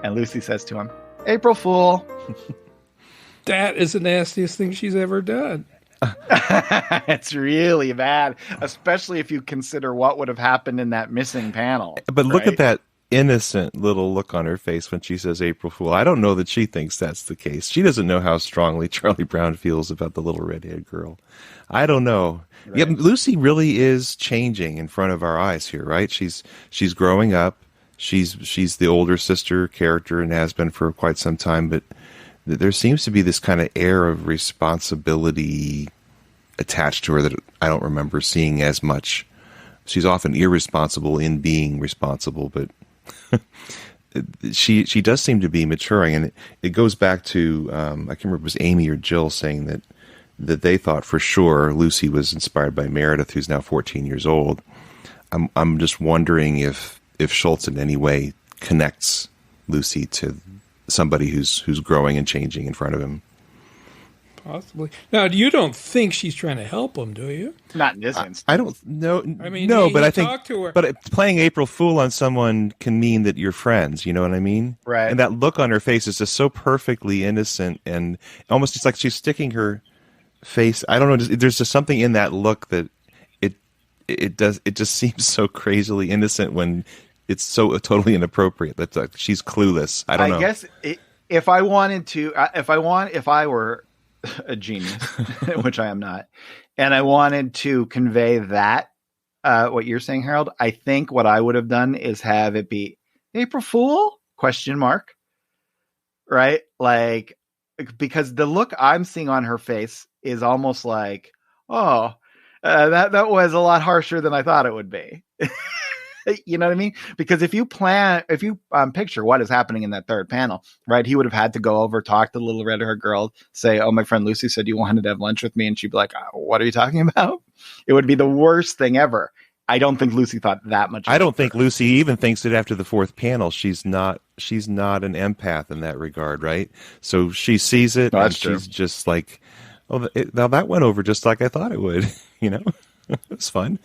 And Lucy says to him, April Fool. That is the nastiest thing she's ever done. It's really bad, especially if you consider what would have happened in that missing panel. But look at that innocent little look on her face when she says April Fool. I don't know that she thinks that's the case. She doesn't know how strongly Charlie Brown feels about the little redhead girl. I don't know. Right. Yeah, Lucy really is changing in front of our eyes here, right? She's growing up. She's the older sister character and has been for quite some time, but there seems to be this kind of air of responsibility attached to her that I don't remember seeing as much. She's often irresponsible in being responsible, but she does seem to be maturing, and it goes back to I can't remember if it was Amy or Jill saying that they thought for sure Lucy was inspired by Meredith, who's now 14 years old. I'm just wondering if Schultz in any way connects Lucy to somebody who's growing and changing in front of him. Possibly. Now, you don't think she's trying to help him, do you? Not in this instance. I don't know. I mean, no, but I think. think. To her. But playing April Fool on someone can mean that you're friends. You know what I mean? Right. And that look on her face is just so perfectly innocent, and almost it's like she's sticking her face. I don't know. There's just something in that look that it just seems so crazily innocent when it's so totally inappropriate. That's like she's clueless. I don't know. I guess if I wanted to, if I were a genius, which I am not, and I wanted to convey that, what you're saying, Harold, I think what I would have done is have it be April Fool ? Right? Like, because the look I'm seeing on her face is almost like, oh, that was a lot harsher than I thought it would be. You know what I mean? Because if you picture what is happening in that third panel, right? He would have had to go over, talk to the little red-haired girl, say, oh, my friend Lucy said you wanted to have lunch with me. And she'd be like, what are you talking about? It would be the worst thing ever. I don't think Lucy thought that much. I don't think Lucy even thinks that after the fourth panel, she's not an empath in that regard, right? So she sees it and she's just like, oh, now that went over just like I thought it would, you know? It was fun.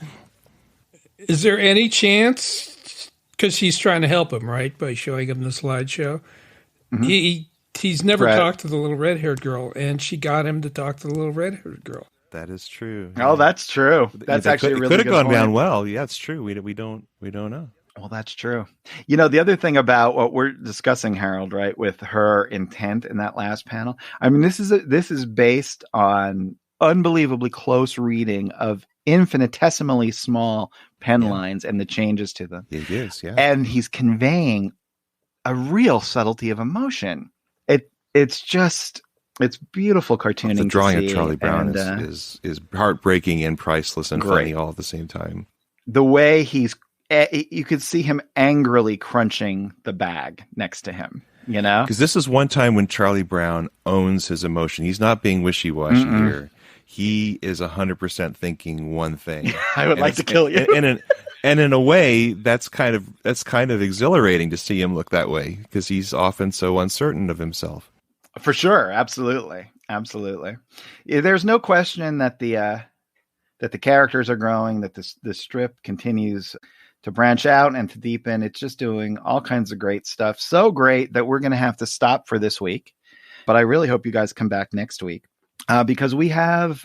Is there any chance, because she's trying to help him, right, by showing him the slideshow, he's never talked to the little red-haired girl, and she got him to talk to the little red-haired girl. That is true. Oh, that's true. That's actually a really good point. Could have gone down well. Yeah, it's true. We don't know. Well, that's true. You know, the other thing about what we're discussing, Harold, right, with her intent in that last panel, I mean, this is based on unbelievably close reading of infinitesimally small pen lines and the changes to them. It is, yeah. And he's conveying a real subtlety of emotion. It's beautiful cartooning. The drawing of Charlie Brown is heartbreaking and priceless and funny all at the same time. The way you could see him angrily crunching the bag next to him, you know? Because this is one time when Charlie Brown owns his emotion. He's not being wishy-washy here. He is 100% thinking one thing. I would like to kill you. And in a way, that's kind of exhilarating to see him look that way because he's often so uncertain of himself. For sure, absolutely. There's no question that the characters are growing, that the strip continues to branch out and to deepen. It's just doing all kinds of great stuff. So great that we're going to have to stop for this week. But I really hope you guys come back next week because we have,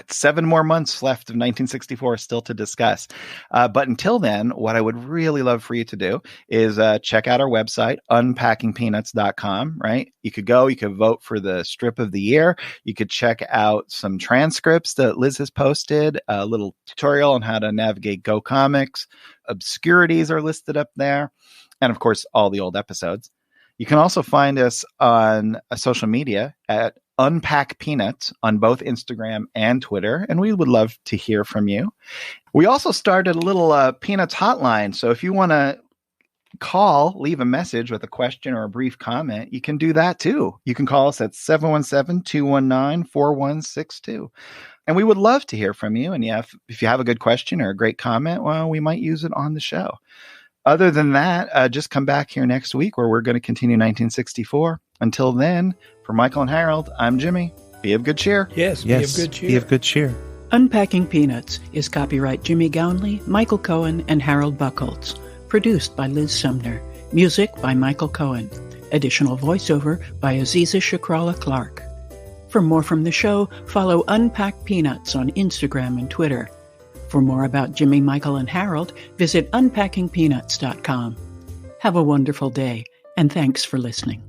7 more months left of 1964 still to discuss. But until then, what I would really love for you to do is check out our website, unpackingpeanuts.com, right? You could vote for the strip of the year. You could check out some transcripts that Liz has posted, a little tutorial on how to navigate Go Comics. Obscurities are listed up there. And of course, all the old episodes. You can also find us on social media at Unpack Peanuts on both Instagram and Twitter, and we would love to hear from you. We also started a little Peanuts hotline, so if you want to call, leave a message with a question or a brief comment, you can do that too. You can call us at 717-219-4162. And we would love to hear from you. And if you have a good question or a great comment, well, we might use it on the show. Other than that, just come back here next week where we're going to continue 1964. Until then, for Michael and Harold, I'm Jimmy. Be of good cheer. Yes, be of good cheer. Be of good cheer. Unpacking Peanuts is copyright Jimmy Gownley, Michael Cohen, and Harold Buchholz. Produced by Liz Sumner. Music by Michael Cohen. Additional voiceover by Aziza Shakrala Clark. For more from the show, follow Unpack Peanuts on Instagram and Twitter. For more about Jimmy, Michael, and Harold, visit unpackingpeanuts.com. Have a wonderful day, and thanks for listening.